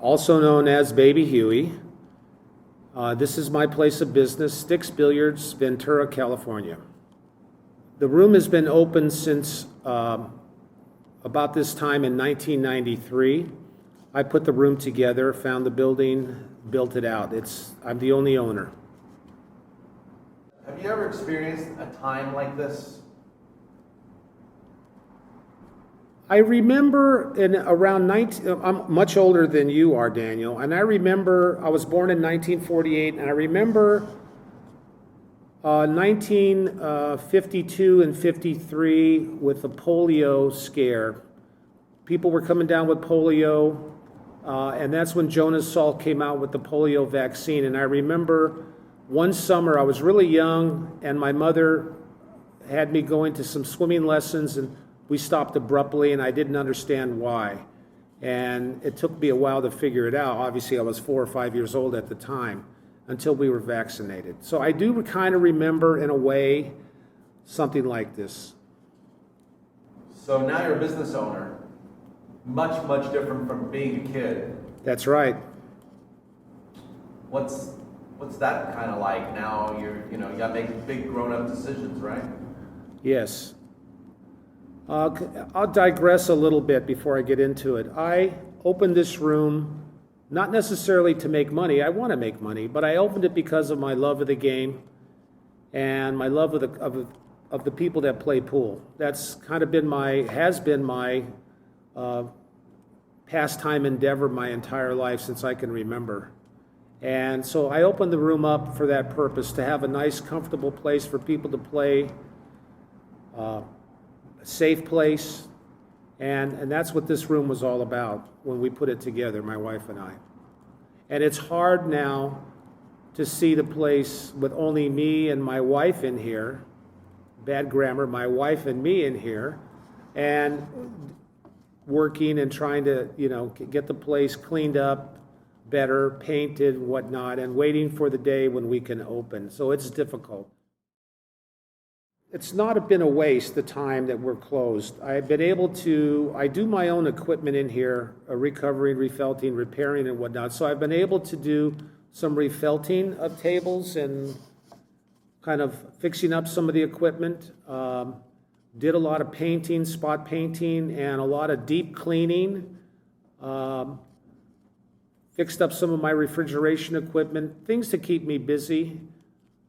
also known as Baby Huey. This is my place of business, Stiix Billiards, Ventura, California. The room has been open since about this time in 1993. I put the room together, found the building, built it out. I'm the only owner.
Have you ever experienced a time like this?
I remember in around 19, I'm much older than you are, Daniel, and I remember I was born in 1948, and I remember 1952 and 53 with the polio scare. People were coming down with polio, and that's when Jonas Salk came out with the polio vaccine. And I remember one summer, I was really young, and my mother had me going to some swimming lessons, and we stopped abruptly, and I didn't understand why. And it took me a while to figure it out. Obviously, I was 4 or 5 years old at the time, until we were vaccinated. So I do kind of remember, in a way, something like this.
So now you're a business owner, much, much different from being a kid.
That's right.
What's that kind of like now? You got to make big grown-up decisions, right?
Yes. I'll digress a little bit before I get into it. I opened this room not necessarily to make money. I want to make money, but I opened it because of my love of the game and my love of the people that play pool. That's kind of has been my pastime endeavor my entire life since I can remember. And so I opened the room up for that purpose, to have a nice, comfortable place for people to play, a safe place. And that's what this room was all about when we put it together, my wife and I. And it's hard now to see the place with only me and my wife in here, bad grammar, my wife and me in here, and working and trying to, get the place cleaned up better, painted, whatnot, and waiting for the day when we can open. So it's difficult. It's not been a waste, the time that we're closed. I've been able to, I do my own equipment in here, recovering, refelting, repairing, and whatnot. So I've been able to do some refelting of tables and kind of fixing up some of the equipment. Did a lot of painting, spot painting, and a lot of deep cleaning. Fixed up some of my refrigeration equipment, things to keep me busy.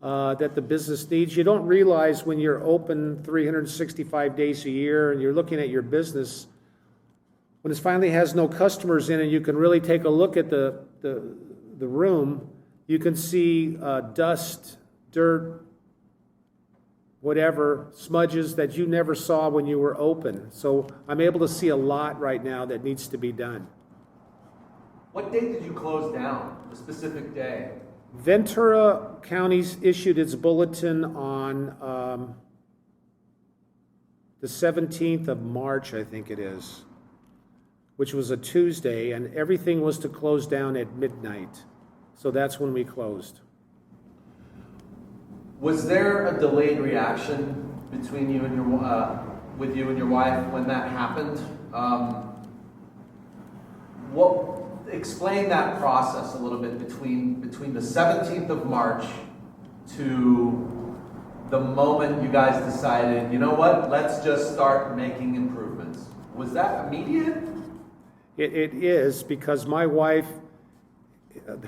That the business needs. You don't realize when you're open 365 days a year and you're looking at your business, when it finally has no customers in it, you can really take a look at the room. You can see dust, dirt, whatever, smudges that you never saw when you were open. So I'm able to see a lot right now that needs to be done.
What day did you close down? The specific day?
Ventura County's issued its bulletin on the 17th of March, I think it is, which was a Tuesday, and everything was to close down at midnight. So that's when we closed.
Was there a delayed reaction between you and with you and your wife when that happened? Explain that process a little bit between the 17th of March to the moment you guys decided, you know what, let's just start making improvements. Was that immediate?
It is, because my wife,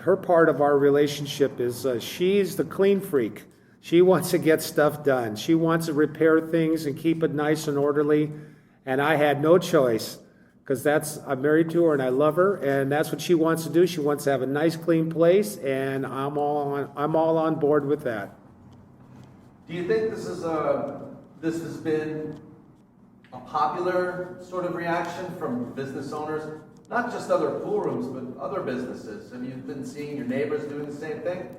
her part of our relationship is she's the clean freak. She wants to get stuff done. She wants to repair things and keep it nice and orderly. And I had no choice, because I'm married to her and I love her, and that's what she wants to do. She wants to have a nice, clean place, and I'm all on board with that.
Do you think this has been a popular sort of reaction from business owners, not just other pool rooms, but other businesses? Have you been seeing your neighbors doing the same thing?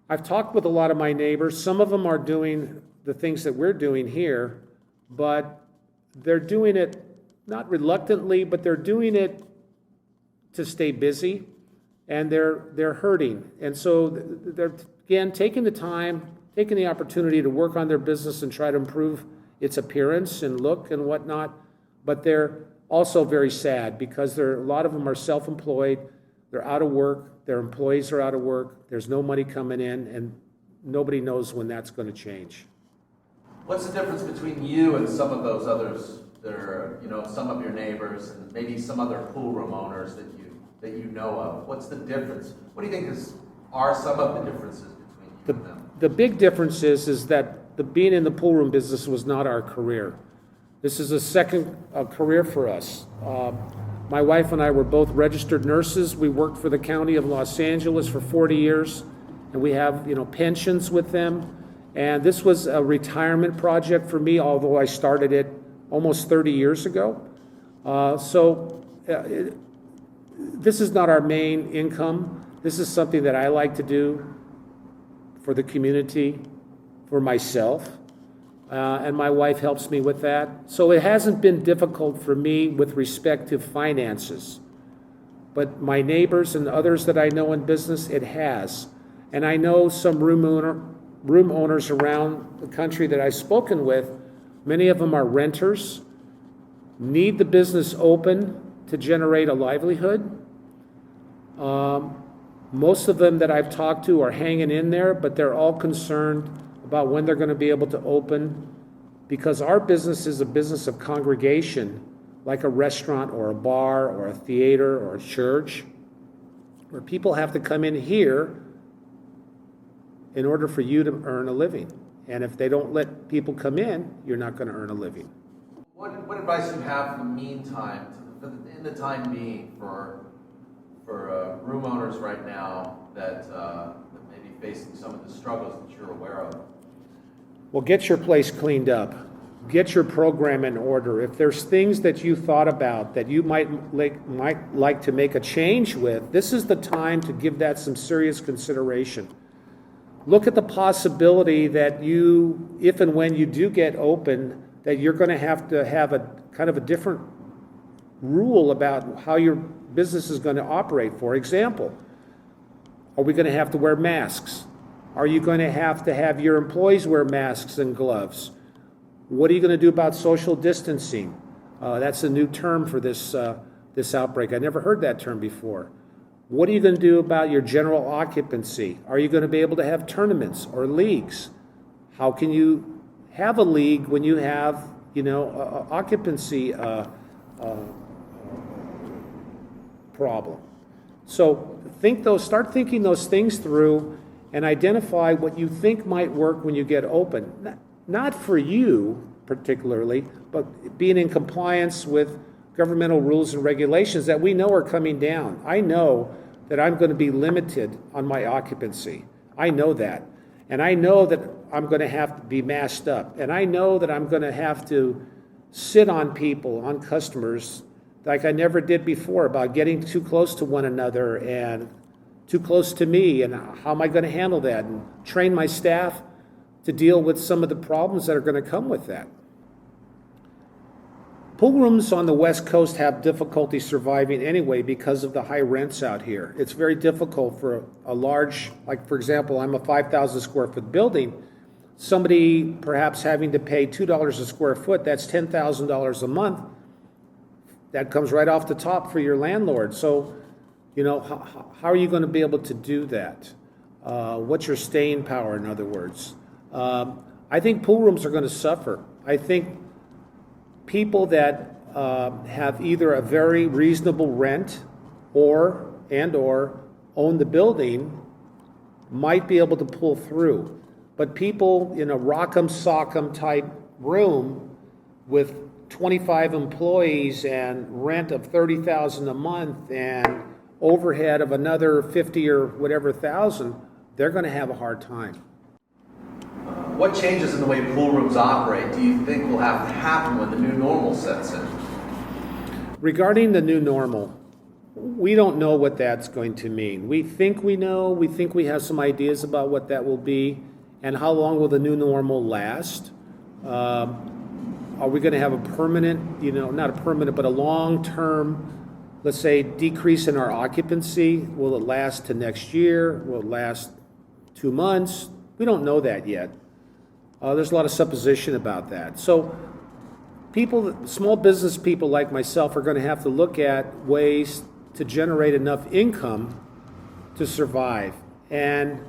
I've talked with a lot of my neighbors. Some of them are doing the things that we're doing here, but they're doing it not reluctantly, but they're doing it to stay busy, and they're hurting. And so they're, again, taking the opportunity to work on their business and try to improve its appearance and look and whatnot. But they're also very sad, because a lot of them are self-employed. They're out of work. Their employees are out of work. There's no money coming in, and nobody knows when that's going to change.
What's the difference between you and some of those others? There are, some of your neighbors and maybe some other pool room owners that you know of. What's the difference? What do you think are some of the differences between you and them?
The big difference is that being in the pool room business was not our career. This is a second career for us. My wife and I were both registered nurses. We worked for the County of Los Angeles for 40 years, and we have, pensions with them. And this was a retirement project for me, although I started it almost 30 years ago. This is not our main income. This is something that I like to do for the community, for myself, and my wife helps me with that. So it hasn't been difficult for me with respect to finances. But my neighbors and others that I know in business, it has. And I know some room owners around the country that I've spoken with. Many of them are renters, need the business open to generate a livelihood. Most of them that I've talked to are hanging in there, but they're all concerned about when they're going to be able to open, because our business is a business of congregation, like a restaurant or a bar or a theater or a church, where people have to come in here in order for you to earn a living. And if they don't let people come in, you're not going to earn a living.
What advice do you have in the meantime, in the time being, for room owners right now that may be facing some of the struggles that you're aware of?
Well, get your place cleaned up. Get your program in order. If there's things that you thought about that you might like to make a change with, this is the time to give that some serious consideration. Look at the possibility that you, if and when you do get open, that you're going to have a kind of a different rule about how your business is going to operate. For example, are we going to have to wear masks? Are you going to have your employees wear masks and gloves? What are you going to do about social distancing? That's a new term for this outbreak. I never heard that term before. What are you going to do about your general occupancy? Are you going to be able to have tournaments or leagues? How can you have a league when you have, occupancy problem? So start thinking those things through and identify what you think might work when you get open. Not for you particularly, but being in compliance with governmental rules and regulations that we know are coming down. I know that I'm going to be limited on my occupancy. I know that. And I know that I'm going to have to be masked up. And I know that I'm going to have to sit on people, on customers, like I never did before, about getting too close to one another and too close to me, and how am I going to handle that, and train my staff to deal with some of the problems that are going to come with that. Pool rooms on the West Coast have difficulty surviving anyway because of the high rents out here. It's very difficult for a large, like for example, I'm a 5,000 square foot building. Somebody perhaps having to pay $2 a square foot, that's $10,000 a month. That comes right off the top for your landlord. So, how are you going to be able to do that? What's your staying power, in other words? I think pool rooms are going to suffer. I think people that have either a very reasonable rent or own the building might be able to pull through. But people in a rock'em sock'em type room with 25 employees and rent of $30,000 a month and overhead of another 50 or whatever thousand, they're going to have a hard time.
What changes in the way pool rooms operate do you think will have to happen when the new normal sets in?
Regarding the new normal, we don't know what that's going to mean. We think we know, we think we have some ideas about what that will be, and how long will the new normal last? Are we going to have a permanent, not a permanent, but a long-term, let's say, decrease in our occupancy? Will it last to next year? Will it last 2 months? We don't know that yet. There's a lot of supposition about that. So small business people like myself are going to have to look at ways to generate enough income to survive. And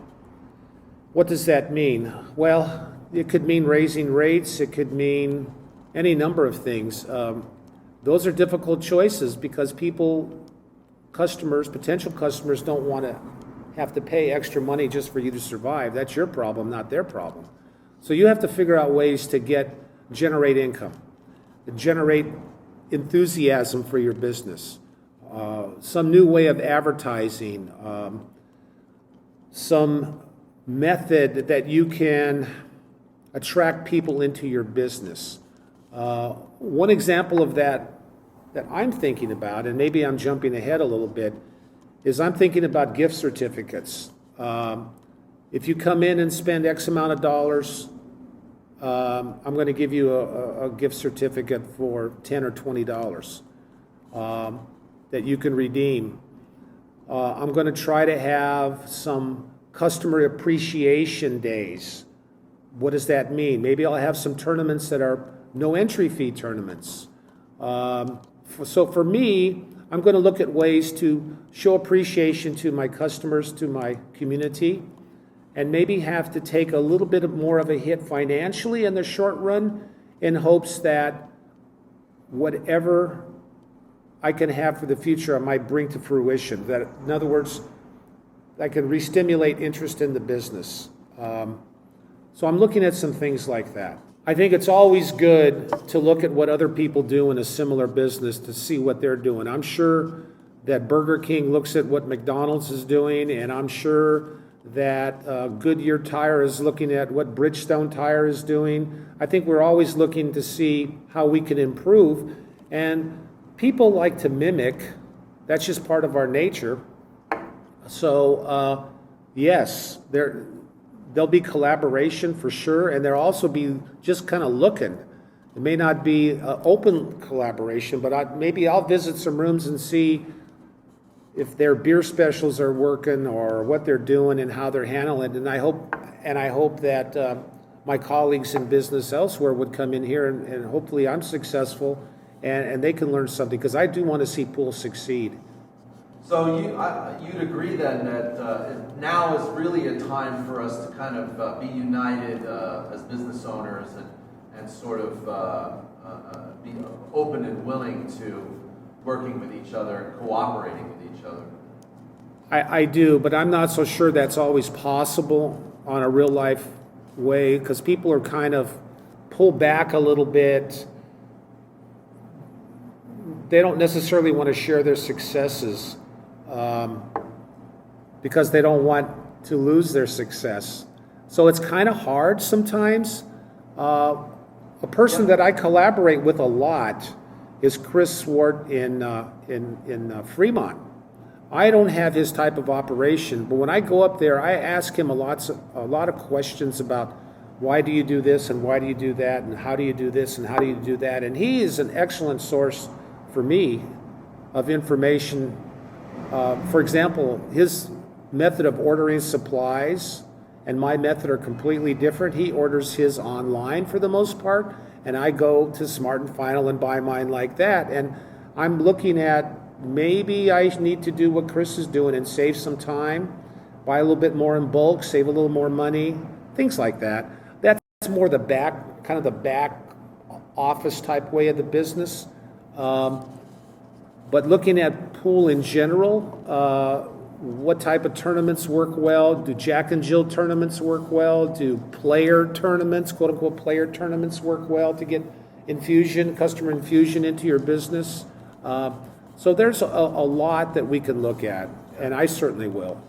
what does that mean? Well, it could mean raising rates. It could mean any number of things. Those are difficult choices because potential customers don't want to have to pay extra money just for you to survive. That's your problem, not their problem. So you have to figure out ways to generate income. generate enthusiasm for your business. Some new way of advertising, some method that you can attract people into your business. One example of that I'm thinking about, and maybe I'm jumping ahead a little bit, is I'm thinking about gift certificates. If you come in and spend X amount of dollars, I'm going to give you a gift certificate for $10 or $20 that you can redeem. I'm going to try to have some customer appreciation days. What does that mean? Maybe I'll have some tournaments that are no entry fee tournaments. So for me, I'm going to look at ways to show appreciation to my customers, to my community, and maybe have to take a little bit more of a hit financially in the short run in hopes that whatever I can have for the future, I might bring to fruition. That, in other words, I can re-stimulate interest in the business. So I'm looking at some things like that. I think it's always good to look at what other people do in a similar business to see what they're doing. I'm sure that Burger King looks at what McDonald's is doing, and I'm sure that Goodyear Tire is looking at what Bridgestone Tire is doing. I think we're always looking to see how we can improve, and people like to mimic. That's just part of our nature. So yes, there'll be collaboration for sure, and there'll also be just kind of looking. It may not be open collaboration, but maybe I'll visit some rooms and see if their beer specials are working or what they're doing and how they're handling it. And I hope that my colleagues in business elsewhere would come in here and hopefully I'm successful and they can learn something, because I do want to see pool succeed.
So you'd agree then that now is really a time for us to kind of be united as business owners and sort of be open and willing to working with each other and cooperating with each other.
I do, but I'm not so sure that's always possible on a real life way, because people are kind of pulled back a little bit. They don't necessarily want to share their successes because they don't want to lose their success. So it's kind of hard sometimes. A person that I collaborate with a lot is Chris Swart in Fremont. I don't have his type of operation, but when I go up there, I ask him a lot of questions about why do you do this and why do you do that and how do you do this and how do you do that, and he is an excellent source for me of information. For example, his method of ordering supplies and my method are completely different. He orders his online for the most part, and I go to Smart and Final and buy mine like that. And I'm looking at maybe I need to do what Chris is doing and save some time, buy a little bit more in bulk, save a little more money, things like that. That's more the back office type way of the business. But looking at pool in general, what type of tournaments work well? Do Jack and Jill tournaments work well? Do player tournaments, quote unquote player tournaments, work well to get customer infusion into your business? So there's a lot that we can look at, and I certainly will.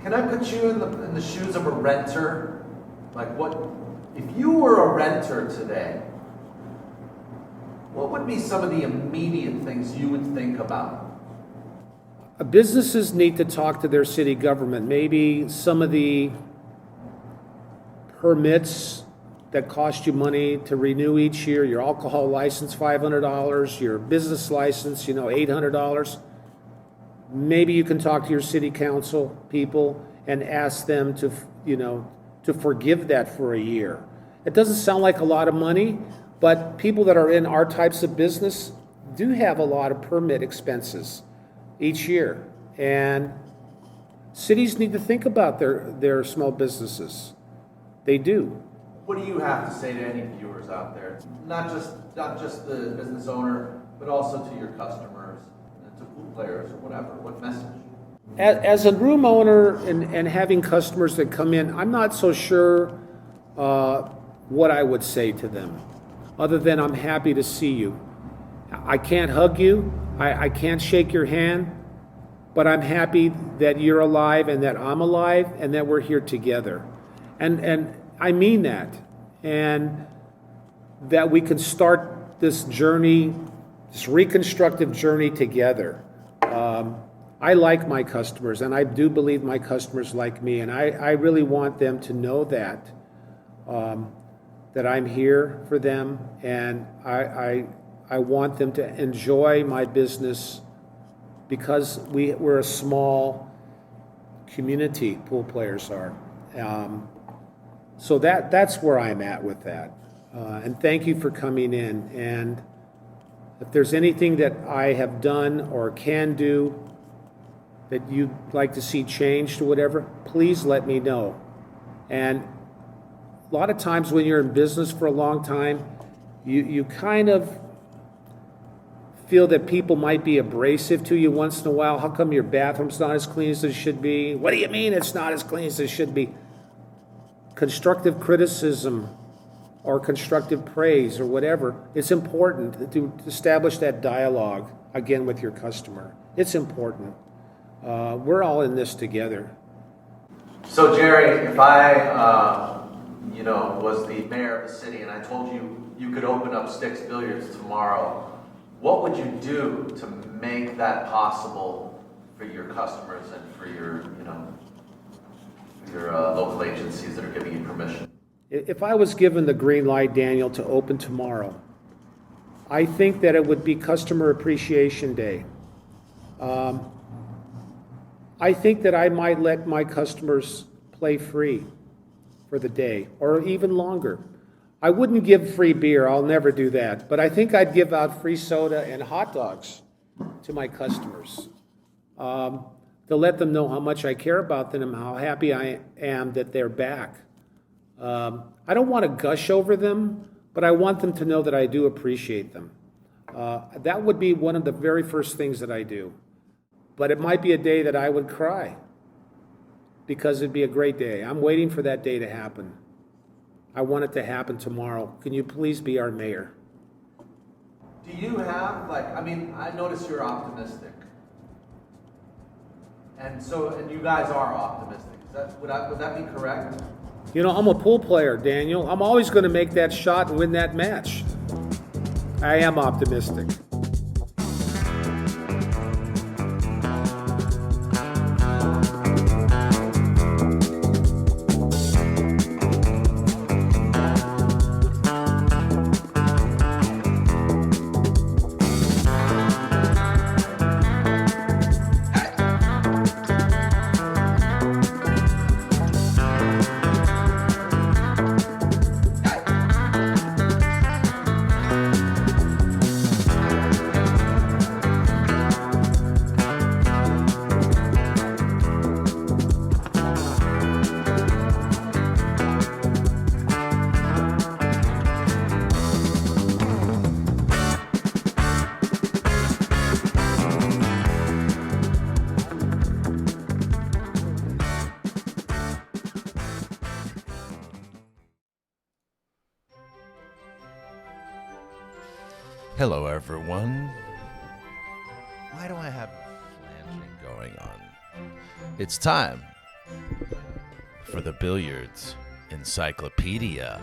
Can I put you in the shoes of a renter? Like, what if you were a renter today? What would be some of the immediate things you would think about?
Businesses need to talk to their city government. Maybe some of the permits that cost you money to renew each year, your alcohol license, $500, your business license, $800. Maybe you can talk to your city council people and ask them to forgive that for a year. It doesn't sound like a lot of money, but people that are in our types of business do have a lot of permit expenses each year. And cities need to think about their small businesses. They do.
What do you have to say to any viewers out there? Not just the business owner, but also to your customers, and to pool players or whatever. What message?
As a room owner and having customers that come in, I'm not so sure what I would say to them. other than I'm happy to see you. I can't hug you, I can't shake your hand, but I'm happy that you're alive and that I'm alive and that we're here together. And I mean that. And that we can start this journey, this reconstructive journey together. I like my customers, and I do believe my customers like me, and I really want them to know that, that I'm here for them, and I want them to enjoy my business because we're a small community, pool players are. So that's where I'm at with that. And thank you for coming in. And if there's anything that I have done or can do that you'd like to see changed or whatever, please let me know. And a lot of times when you're in business for a long time, you kind of feel that people might be abrasive to you once in a while. How come your bathroom's not as clean as it should be? What do you mean it's not as clean as it should be? Constructive criticism or constructive praise or whatever, it's important to establish that dialogue again with your customer. It's important. We're all in this together.
So Jerry, if I, was the mayor of the city and I told you you could open up Stiix Billiards tomorrow, what would you do to make that possible for your customers and for your local agencies that are giving you permission?
If I was given the green light, Daniel, to open tomorrow, I think that it would be Customer Appreciation Day. I think that I might let my customers play free for the day or even longer. I wouldn't give free beer, I'll never do that, but I think I'd give out free soda and hot dogs to my customers to let them know how much I care about them and how happy I am that they're back. I don't want to gush over them, but I want them to know that I do appreciate them. That would be one of the very first things that I do. But it might be a day that I would cry because it'd be a great day. I'm waiting for that day to happen. I want it to happen tomorrow. Can you please be our mayor?
Do you have, I notice you're optimistic. And you guys are optimistic. Would that be correct?
I'm a pool player, Daniel. I'm always going to make that shot and win that match. I am optimistic.
Hello, everyone. Why do I have flanging going on? It's time for the Billiards Encyclopedia.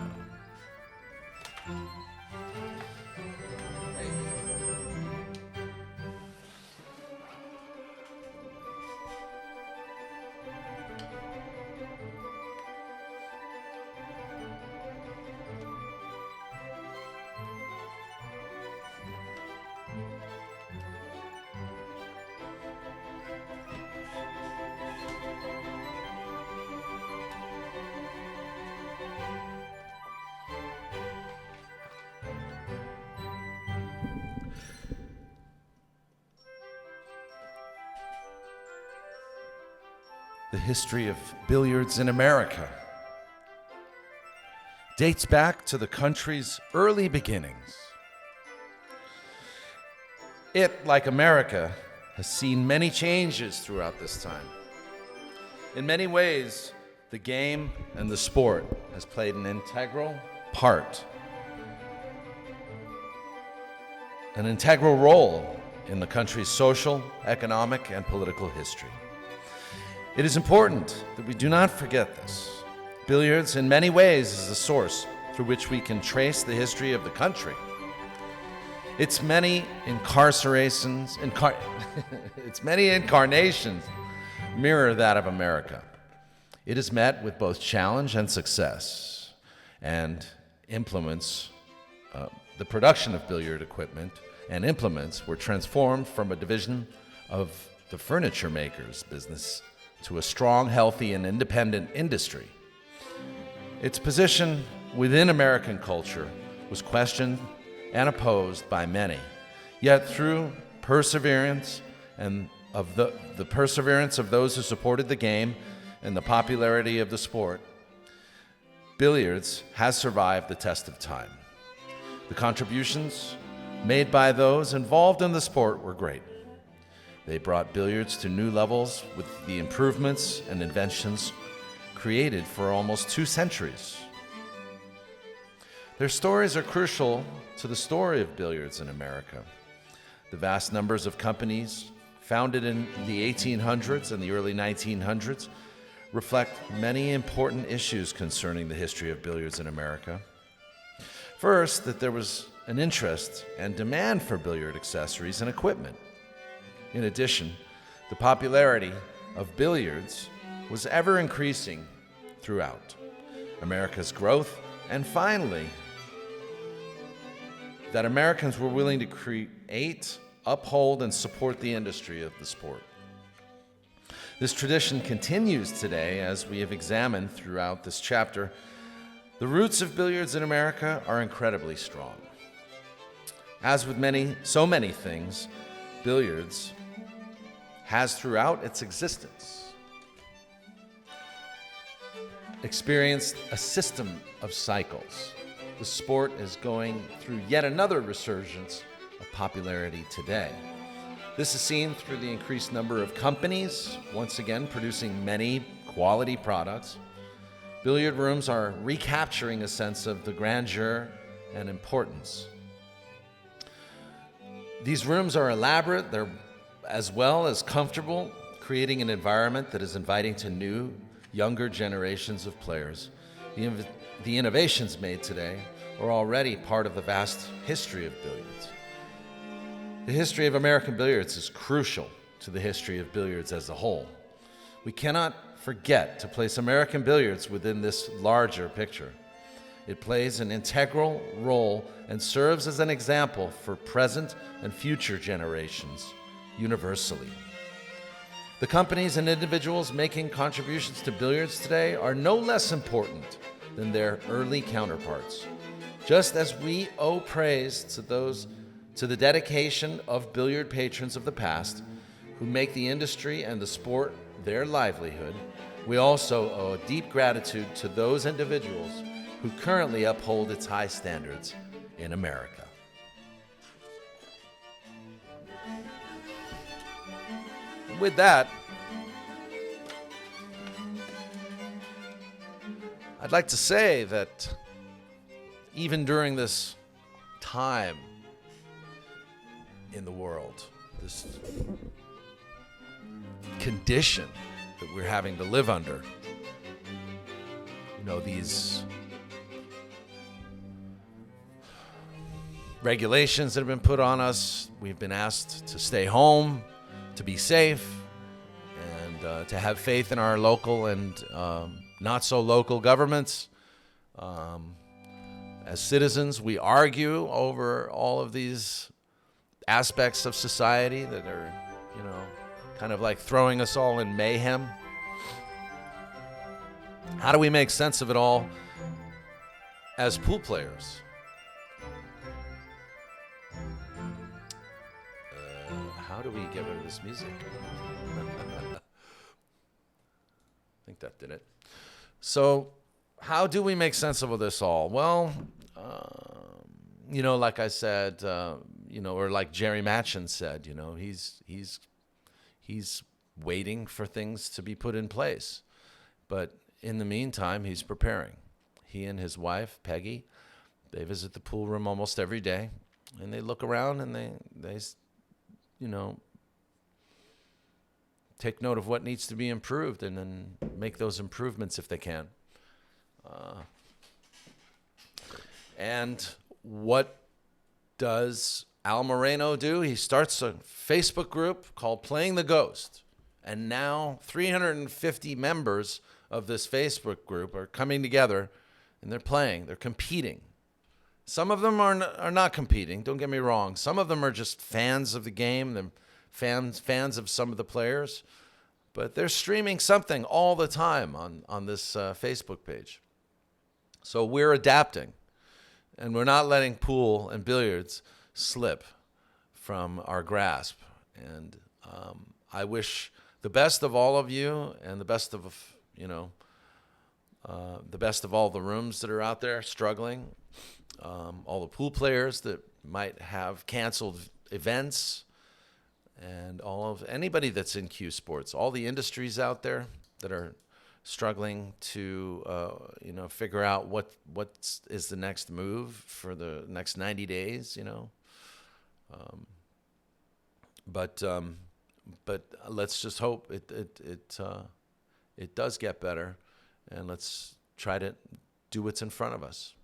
The history of billiards in America dates back to the country's early beginnings. It, like America, has seen many changes throughout this time. In many ways, the game and the sport has played an integral part an integral role in the country's social, economic, and political history. It is important that we do not forget this. Billiards, in many ways, is the source through which we can trace the history of the country. Its many incarnations mirror that of America. It is met with both challenge and success, and implements, the production of billiard equipment and implements were transformed from a division of the furniture maker's business to a strong, healthy, and independent industry. Its position within American culture was questioned and opposed by many. Yet through perseverance and of the perseverance of those who supported the game and the popularity of the sport, billiards has survived the test of time. The contributions made by those involved in the sport were great. They brought billiards to new levels with the improvements and inventions created for almost 2 centuries. Their stories are crucial to the story of billiards in America. The vast numbers of companies founded in the 1800s and the early 1900s reflect many important issues concerning the history of billiards in America. First, that there was an interest and demand for billiard accessories and equipment. In addition, the popularity of billiards was ever increasing throughout America's growth, and finally, that Americans were willing to create, uphold, and support the industry of the sport. This tradition continues today, as we have examined throughout this chapter. The roots of billiards in America are incredibly strong. As with so many things, billiards has throughout its existence experienced a system of cycles. The sport is going through yet another resurgence of popularity today. This is seen through the increased number of companies, once again producing many quality products. Billiard rooms are recapturing a sense of the grandeur and importance. These rooms are elaborate, they're as well as comfortable, creating an environment that is inviting to new, younger generations of players. The innovations made today are already part of the vast history of billiards. The history of American billiards is crucial to the history of billiards as a whole. We cannot forget to place American billiards within this larger picture. It plays an integral role and serves as an example for present and future generations universally. The companies and individuals making contributions to billiards today are no less important than their early counterparts. Just as we owe praise to the dedication of billiard patrons of the past who make the industry and the sport their livelihood, we also owe a deep gratitude to those individuals who currently uphold its high standards in America. With that, I'd like to say that even during this time in the world, this condition that we're having to live under, these regulations that have been put on us, we've been asked to stay home, to be safe, and to have faith in our local and not so local governments. As citizens, we argue over all of these aspects of society that are, kind of like throwing us all in mayhem. How do we make sense of it all as pool players? How do we get rid of this music? I think that did it. So, how do we make sense of this all? Well, like I said, or like Jerry Machen said, he's waiting for things to be put in place. But in the meantime, he's preparing. He and his wife, Peggy, they visit the pool room almost every day. and they look around and they you know, take note of what needs to be improved and then make those improvements if they can. And what does Al Moreno do? He starts a Facebook group called Playing the Ghost. And now 350 members of this Facebook group are coming together and they're playing, they're competing. Some of them are not competing, don't get me wrong. Some of them are just fans of the game, they're fans of some of the players. But they're streaming something all the time on this Facebook page. So we're adapting. And we're not letting pool and billiards slip from our grasp. And I wish the best of all of you and the best of, the best of all the rooms that are out there struggling, all the pool players that might have canceled events, and all of anybody that's in Q Sports, all the industries out there that are struggling to figure out what is the next move for the next 90 days, but let's just hope it does get better, and let's try to do what's in front of us.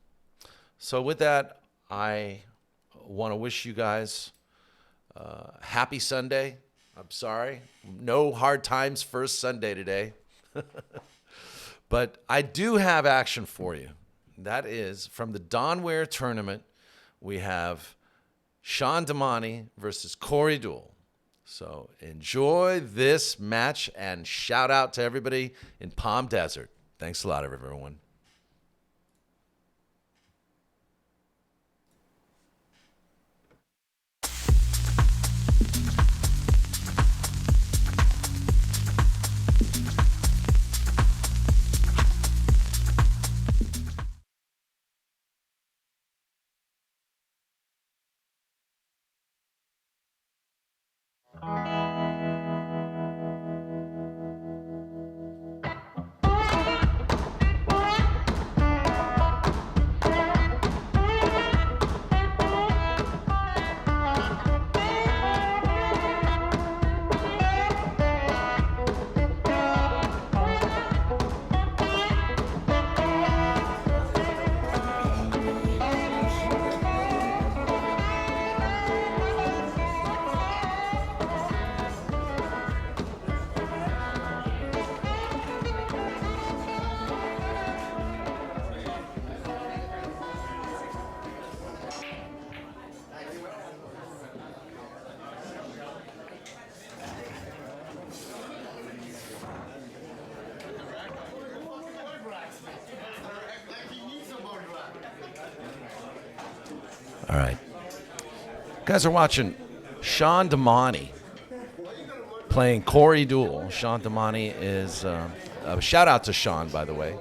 So with that, I want to wish you guys happy Sunday. I'm sorry, no hard times first Sunday today. But I do have action for you. That is from the Weir tournament. We have Shan Damani versus Deuel. So enjoy this match and shout out to everybody in Palm Desert. Thanks a lot, everyone. All right. You guys are watching Shan Damani playing Deuel. Shan Damani is a shout out to Shan, by the way.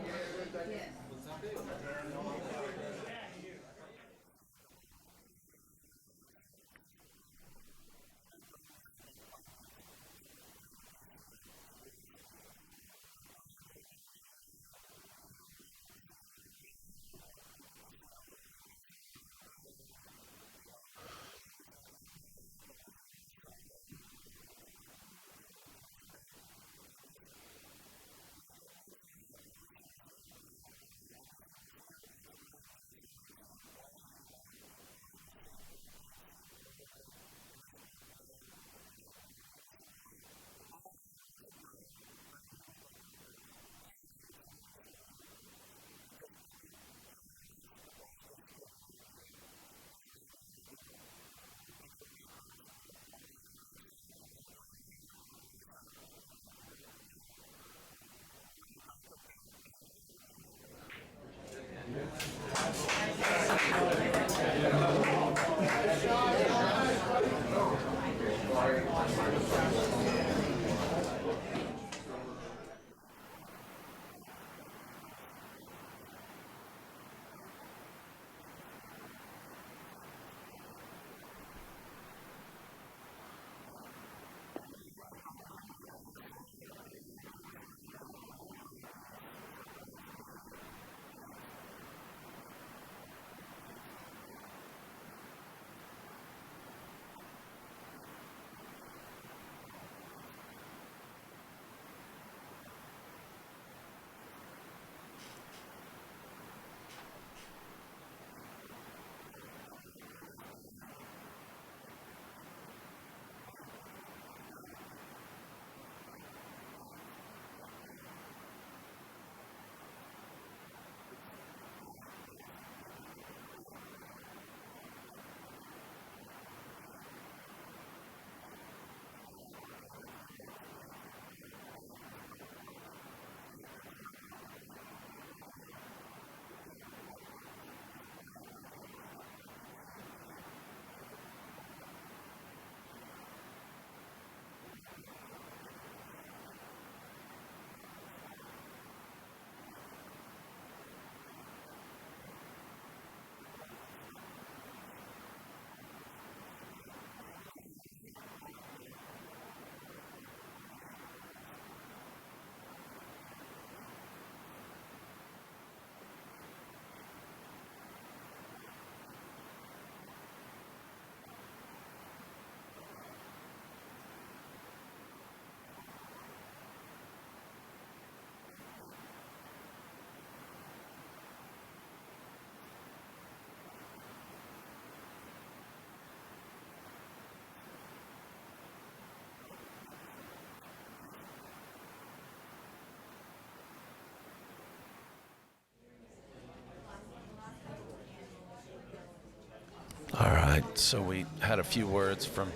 right, so we had a few words from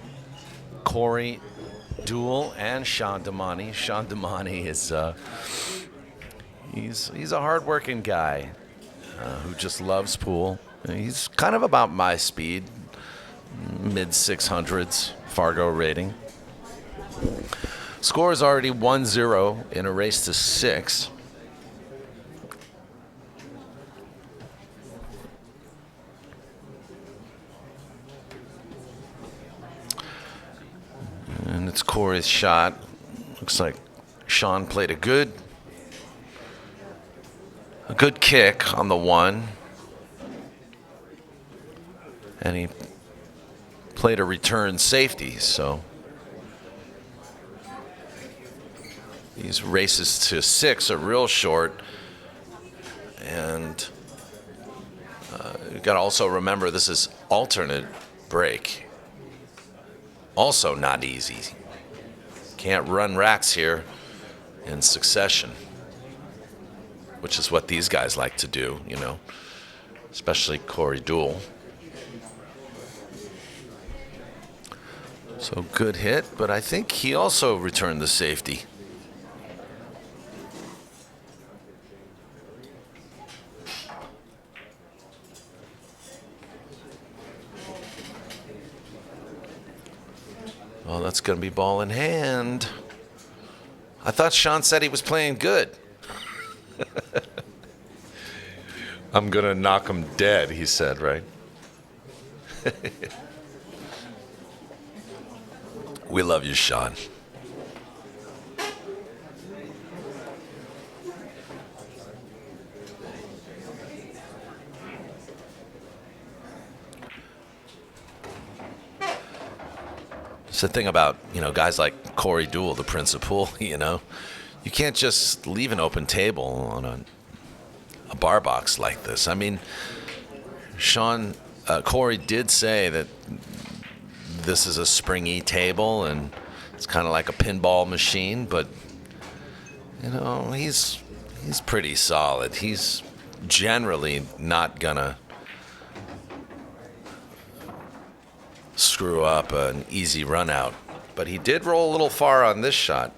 Corey Deuel and Shan Damani. Shan Damani is he's a hardworking guy who just loves pool. He's kind of about my speed, mid 600s, Fargo rating. Score is already 1-0 in a race to 6. And it's Corey's shot. Looks like Shan played a good kick on the 1. And he played a return safety, so these races to 6 are real short. And you got to also remember this is alternate break. Also not easy. Can't run racks here in succession, which is what these guys like to do, you know, especially Corey Deuel. So good hit, but I think he also returned the safety. Well, that's going to be ball in hand. I thought Shan said he was playing good. I'm going to knock him dead, he said, right? We love you, Shan. It's the thing about, you know, guys like Corey Deuel, the principal, you know. You can't just leave an open table on a bar box like this. I mean, Corey did say that this is a springy table and it's kind of like a pinball machine, but you know, he's pretty solid. He's generally not gonna screw up an easy run out, but he did roll a little far on this shot.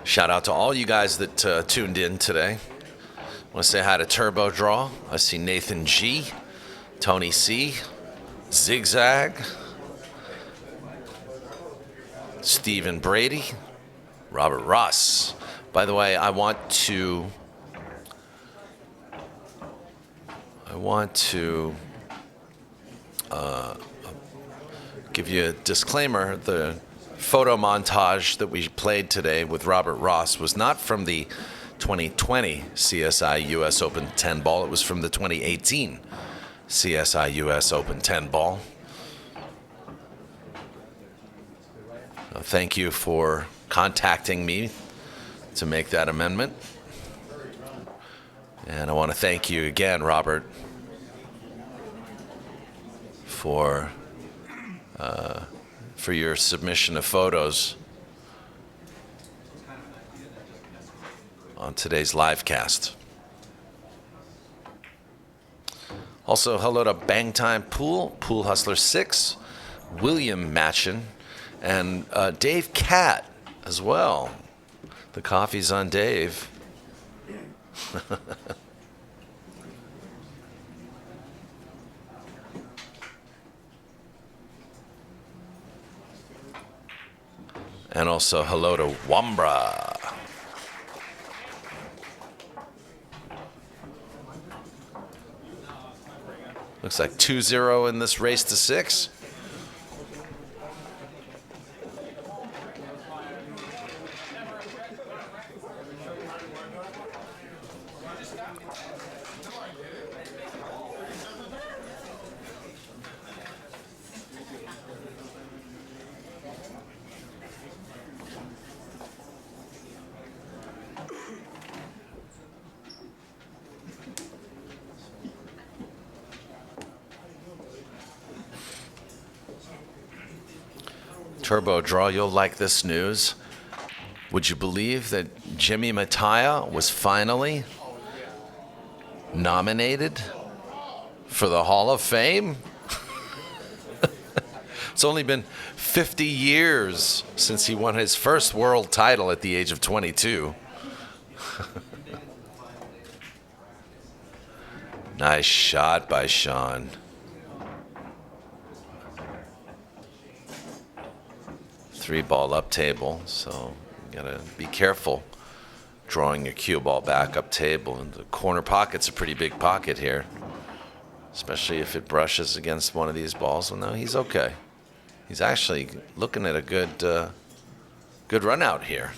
Shout out to all you guys that tuned in today. I want to say hi to Turbo Draw. I see Nathan G, Tony C, Zigzag, Stephen Brady, Robert Ross. By the way, I want to give you a disclaimer. The photo montage that we played today with Robert Ross was not from the 2020 CSI US Open 10 ball. It was from the 2018 CSI US Open 10 ball. Thank you for contacting me to make that amendment. And I want to thank you again, Robert, for your submission of photos on today's LiveCast. Also, hello to Bang Time Pool, Pool Hustler 6, William Matchin, and Dave Cat as well. The coffee's on Dave. And also hello to Wambra. Looks like 2-0 in this race to 6.
Turbo Draw, you'll like this news. Would you believe that Jimmy Mattia was finally nominated for the Hall of Fame? It's only been 50 years since he won his first world title at the age of 22. Nice shot by Shan. 3-ball up table, so you gotta be careful drawing your cue ball back up table. And the corner pocket's a pretty big pocket here, especially if it brushes against one of these balls. Well, no, he's okay. He's actually looking at a good run out here.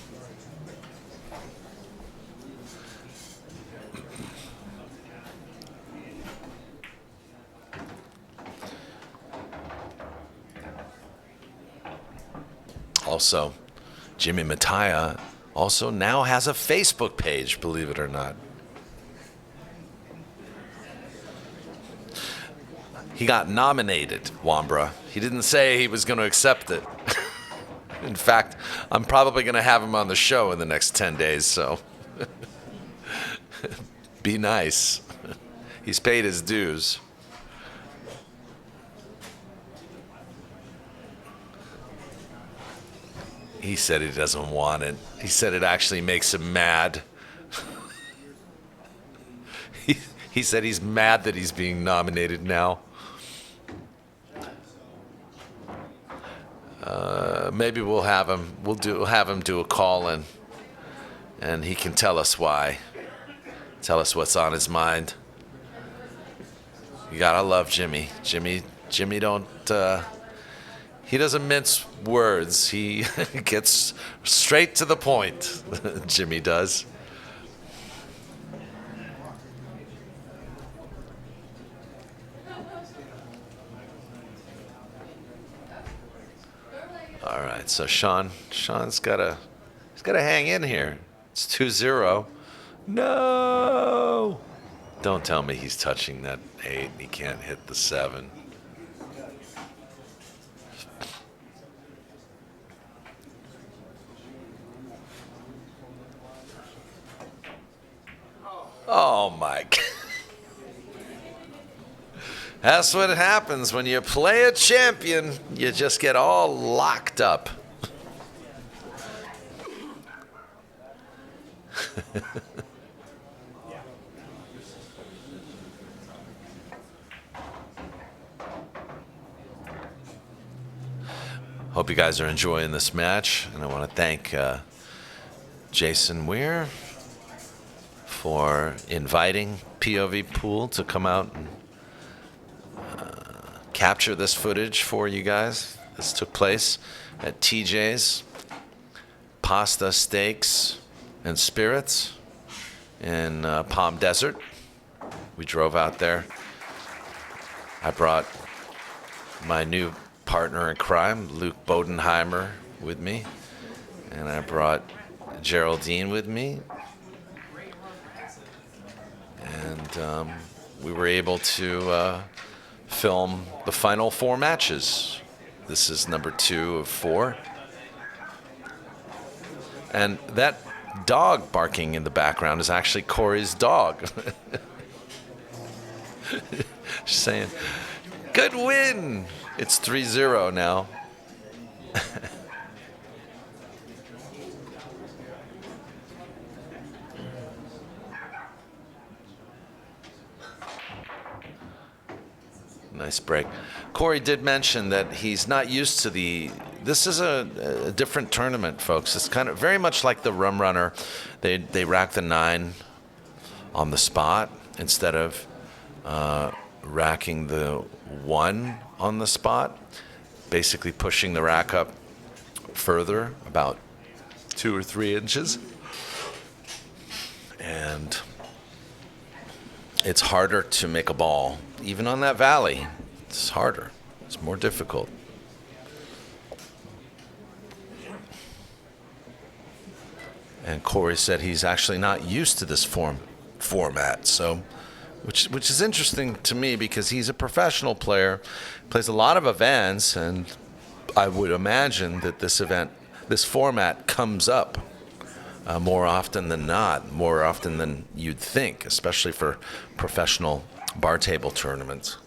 Also, Jimmy Mattia also now has a Facebook page, believe it or not. He got nominated, Wambra. He didn't say he was going to accept it. In fact, I'm probably going to have him on the show in the next 10 days, so be nice. He's paid his dues. He said he doesn't want it. He said it actually makes him mad. He said he's mad that he's being nominated now. Maybe we'll have him. We'll have him do a call-in, and he can tell us why. Tell us what's on his mind. You gotta love Jimmy. Jimmy don't. He doesn't mince words. He gets straight to the point. Jimmy does. All right, so Sean's gotta hang in here. It's 2-0. No! Don't tell me he's touching that 8 and he can't hit the 7. Oh my God. That's what happens when you play a champion. You just get all locked up. Hope you guys are enjoying this match, and I want to thank Jason Weir for inviting POV Pool to come out and capture this footage for you guys. This took place at TJ's Pasta, Steaks, and Spirits in Palm Desert. We drove out there. I brought my new partner in crime, Luke Bodenheimer, with me, and I brought Geraldine with me. And we were able to film the final 4 matches. This is number 2 of 4. And that dog barking in the background is actually Corey's dog. She's saying, good win. It's 3-0 now. Nice break. Corey did mention that he's not used to this is a different tournament, folks. It's kind of very much like the Rum Runner. They rack the 9 on the spot instead of racking the 1 on the spot, basically pushing the rack up further, about 2 or 3 inches. And it's harder to make a ball. Even on that valley, it's harder. It's more difficult. And Corey said he's actually not used to this format, so which is interesting to me because he's a professional player, plays a lot of events, and
I would imagine that this format comes up more often than not, more often than you'd think, especially for professional bar table tournaments.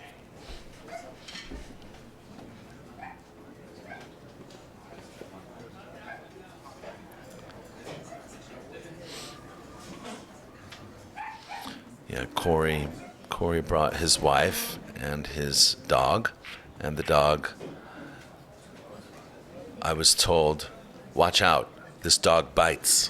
Yeah, Corey brought his wife and his dog, and the dog, I was told, watch out, this dog bites.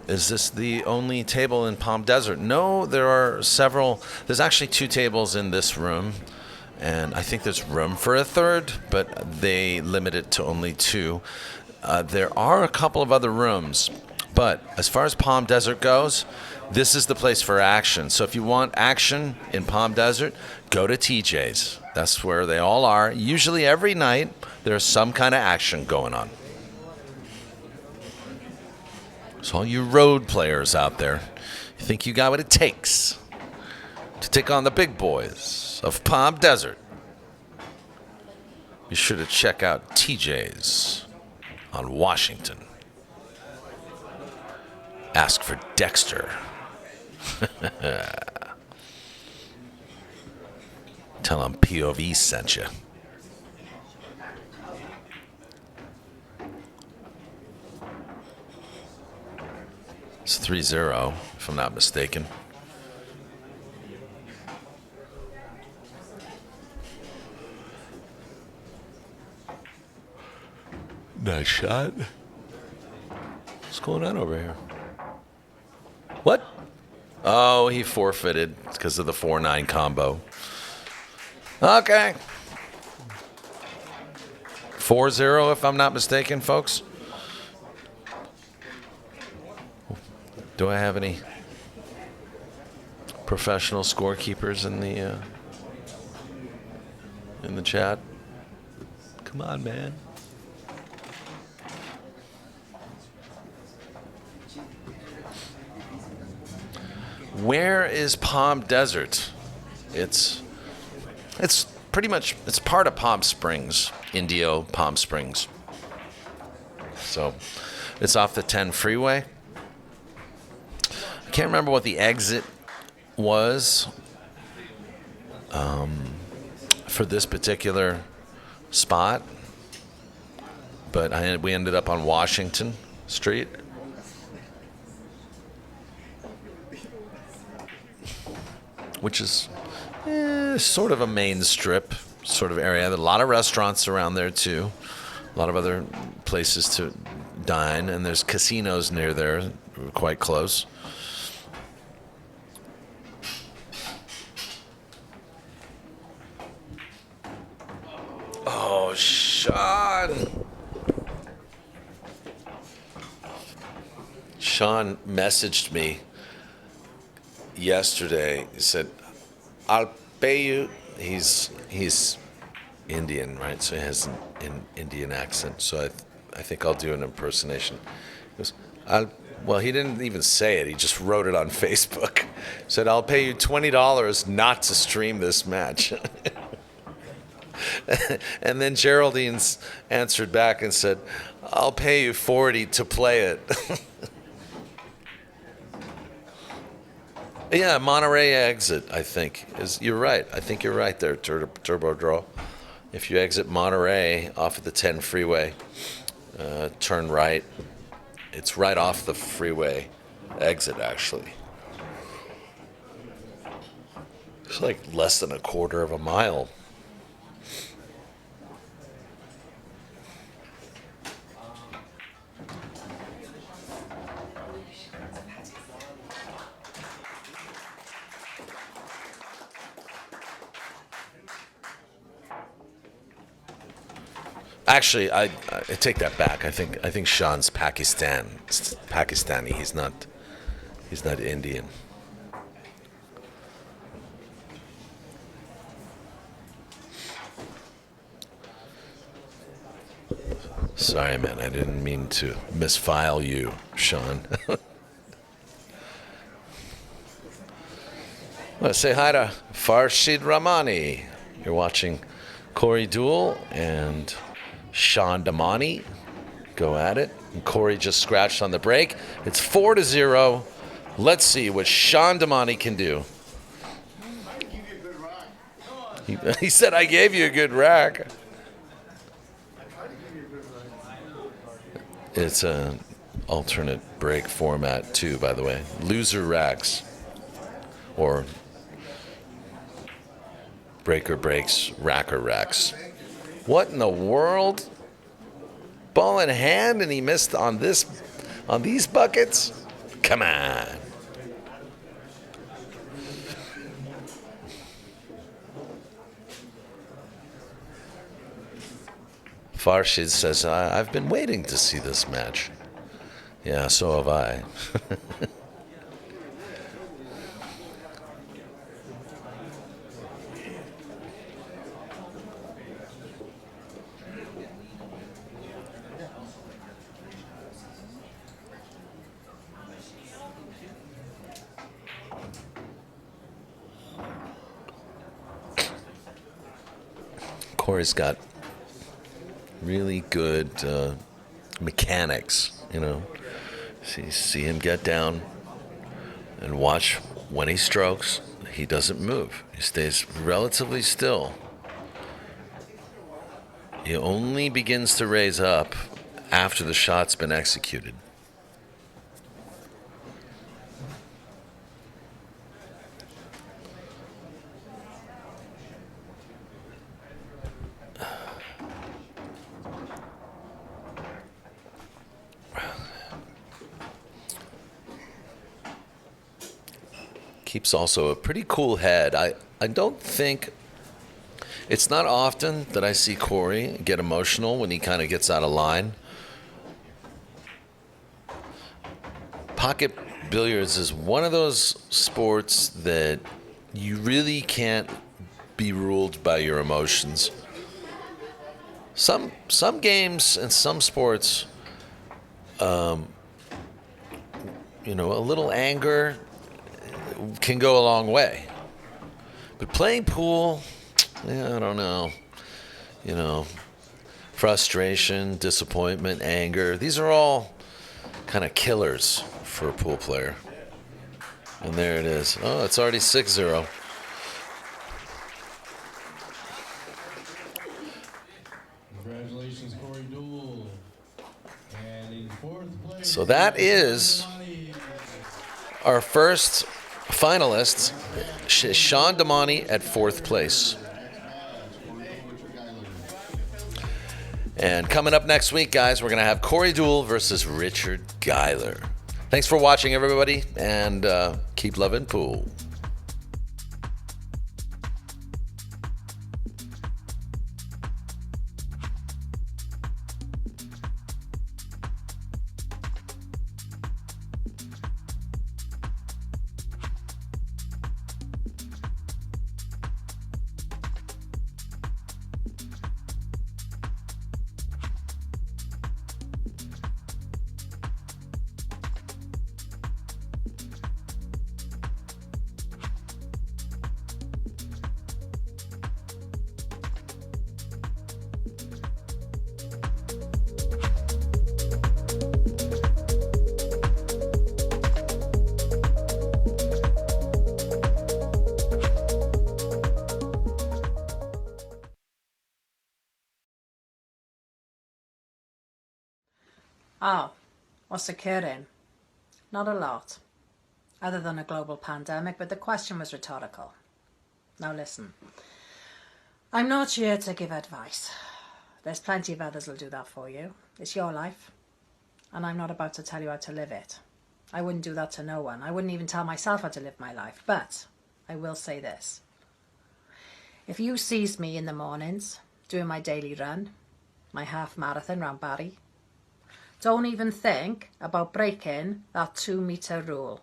Is this the only table in Palm Desert? No, there are several. There's actually 2 tables in this room, and I think there's room for a third, but they limit it to only 2. There are a couple of other rooms, but as far as Palm Desert goes, this is the place for action. So if you want action in Palm Desert, go to TJ's. That's where they all are. Usually every night, there's some kind of action going on. So all you road players out there, you think you got what it takes to take on the big boys of Palm Desert, be sure to check out TJ's on Washington. Ask for Dexter. Tell him POV sent you. It's 3-0, if I'm not mistaken. Nice shot. What's going on over here? What? Oh, he forfeited because of the 4-9 combo. Okay. 4-0, if I'm not mistaken, folks. Do I have any professional scorekeepers in the chat? Come on, man. Where is Palm Desert? It's pretty much, it's part of Palm Springs, Indio, Palm Springs. So it's off the 10 freeway. Can't remember what the exit was for this particular spot, but we ended up on Washington Street. Which is sort of a main strip sort of area. There are a lot of restaurants around there too, a lot of other places to dine, and there's casinos near there, quite close. Oh, Shan. Shan messaged me yesterday. He said, I'll pay you. He's Indian, right? So he has an Indian accent. So I think I'll do an impersonation. He goes, well, he didn't even say it. He just wrote it on Facebook. He said, I'll pay you $20 not to stream this match. And then Geraldine answered back and said, I'll pay you $40 to play it. Yeah, Monterey exit, I think. You're right. I think you're right there, Turbo Draw. If you exit Monterey off of the 10 freeway, turn right. It's right off the freeway exit, actually. It's like less than a quarter of a mile. Actually, I take that back. I think Shan's Pakistani. He's not Indian. Sorry, man. I didn't mean to misfile you, Shan. Let's say hi to Farshid Rahmani. You're watching Corey Deuel and Shan Damani go at it. And Corey just scratched on the break. It's 4-0. Let's see what Shan Damani can do. He said, I gave you a good rack. It's an alternate break format, too, by the way. Loser racks. Or breaker breaks, racker racks. What in the world? Ball in hand and he missed on these buckets? Come on. Farshid says, I've been waiting to see this match. Yeah, so have I. Corey's got really good mechanics, you know. See him get down and watch when he strokes. He doesn't move. He stays relatively still. He only begins to raise up after the shot's been executed. Keeps also a pretty cool head. I don't think, it's not often that I see Corey get emotional when he kind of gets out of line. Pocket billiards is one of those sports that you really can't be ruled by your emotions. Some games and some sports, you know, a little anger can go a long way. But playing pool, yeah, I don't know. You know, frustration, disappointment, anger, these are all kind of killers for a pool player. And there it is. Oh, it's already 6-0.
Congratulations, Corey Deuel. And in fourth place,
So that is our first finalist, Shan Damani at fourth place. And coming up next week, guys, we're going to have Corey Deuel versus Richard Geiler. Thanks for watching, everybody, and keep loving pool.
Oh, what's occurring? Not a lot, other than a global pandemic, but the question was rhetorical. Now listen, I'm not here to give advice. There's plenty of others who'll do that for you. It's your life, and I'm not about to tell you how to live it. I wouldn't do that to no one. I wouldn't even tell myself how to live my life, but I will say this. If you sees me in the mornings doing my daily run, my half marathon round Barry, don't even think about breaking that 2-meter rule.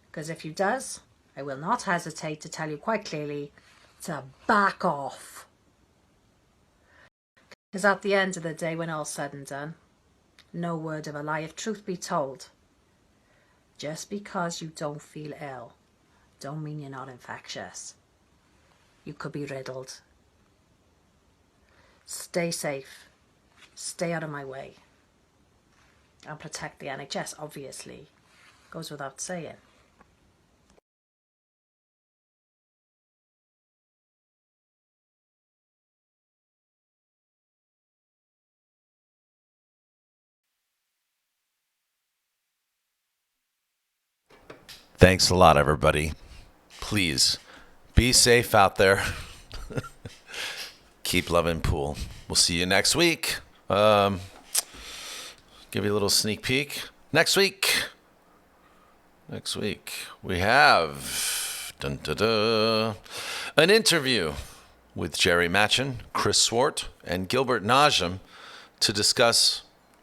Because if you does, I will not hesitate to tell you quite clearly to back off. Because at the end of the day, when all's said and done, no word of a lie. If truth be told, just because you don't feel ill, don't mean you're not infectious. You could be riddled. Stay safe. Stay out of my way. And protect the NHS, obviously. Goes without saying.
Thanks a lot, everybody. Please be safe out there. Keep loving pool. We'll see you next week. Give you a little sneak peek. Next week we have an interview with Jerry Machen, Chris Swart, and Gilbert Najam to discuss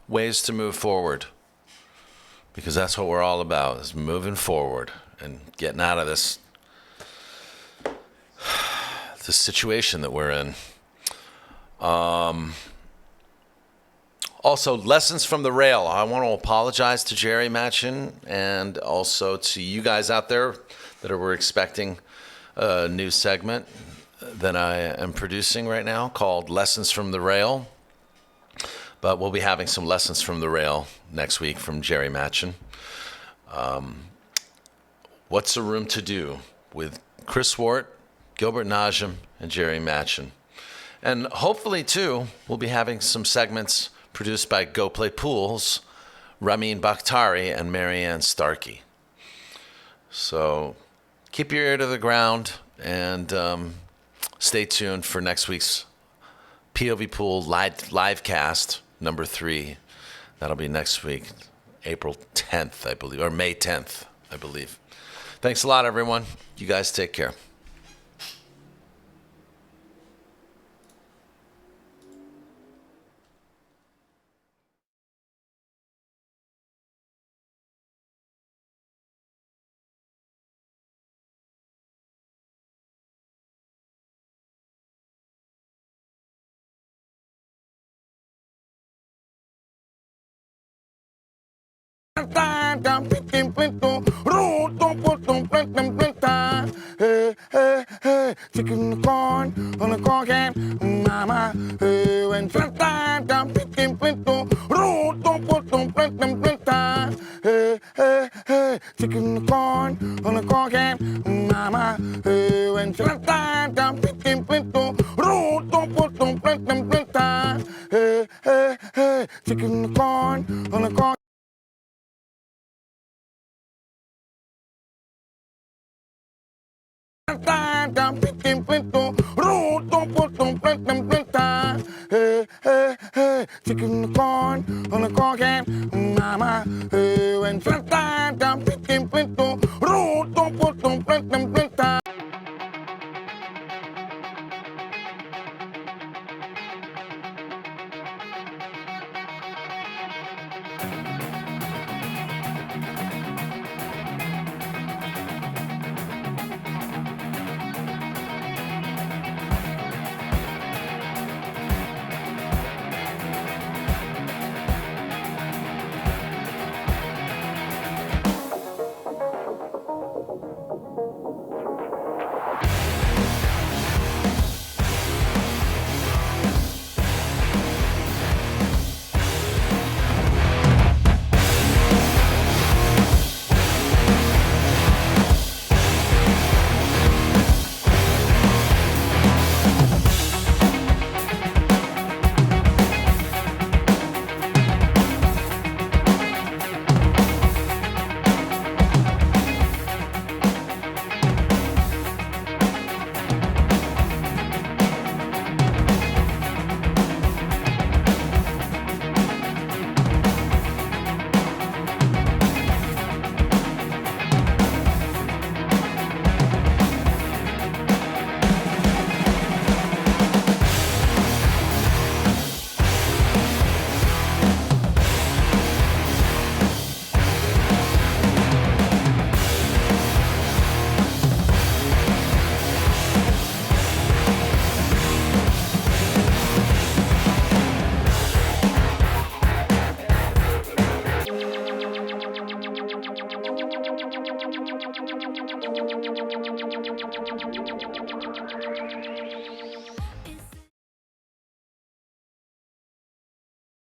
ways to move forward. Because that's what we're all about, is moving forward and getting out of this situation that we're in. Also, lessons from the rail. I want to apologize to Jerry Matchin and also to you guys out there that were expecting a new segment that I am producing right now called Lessons from the Rail. But we'll be having some lessons from the rail next week from Jerry Machen. What's a Room to Do with Chris Swart, Gilbert Najam, and Jerry Machen. And hopefully, too, we'll be having some segments produced by Go Play Pools, Ramin Bakhtari, and Marianne Starkey. So keep your ear to the ground and stay tuned for next week's POV Pool LiveCast number 3. That'll be next week, April 10th, I believe, or May 10th, I believe. Thanks a lot, everyone. You guys take care.
Hey, hey, hey, chicken corn on a corn can, mama. Hey, when time, picking pinto, root, don't put on planta. Hey, hey, hey, chicken corn on a corn can, mama. Hey, when time, picking pinto, root, don't put on planta. Hey, hey, hey, chicken corn on a corn. Picking pinto, root, don't put on planta. Hey, hey, hey, chicken corn on a corn can, mama. Hey, when time, picking pinto, root, don't put on planta.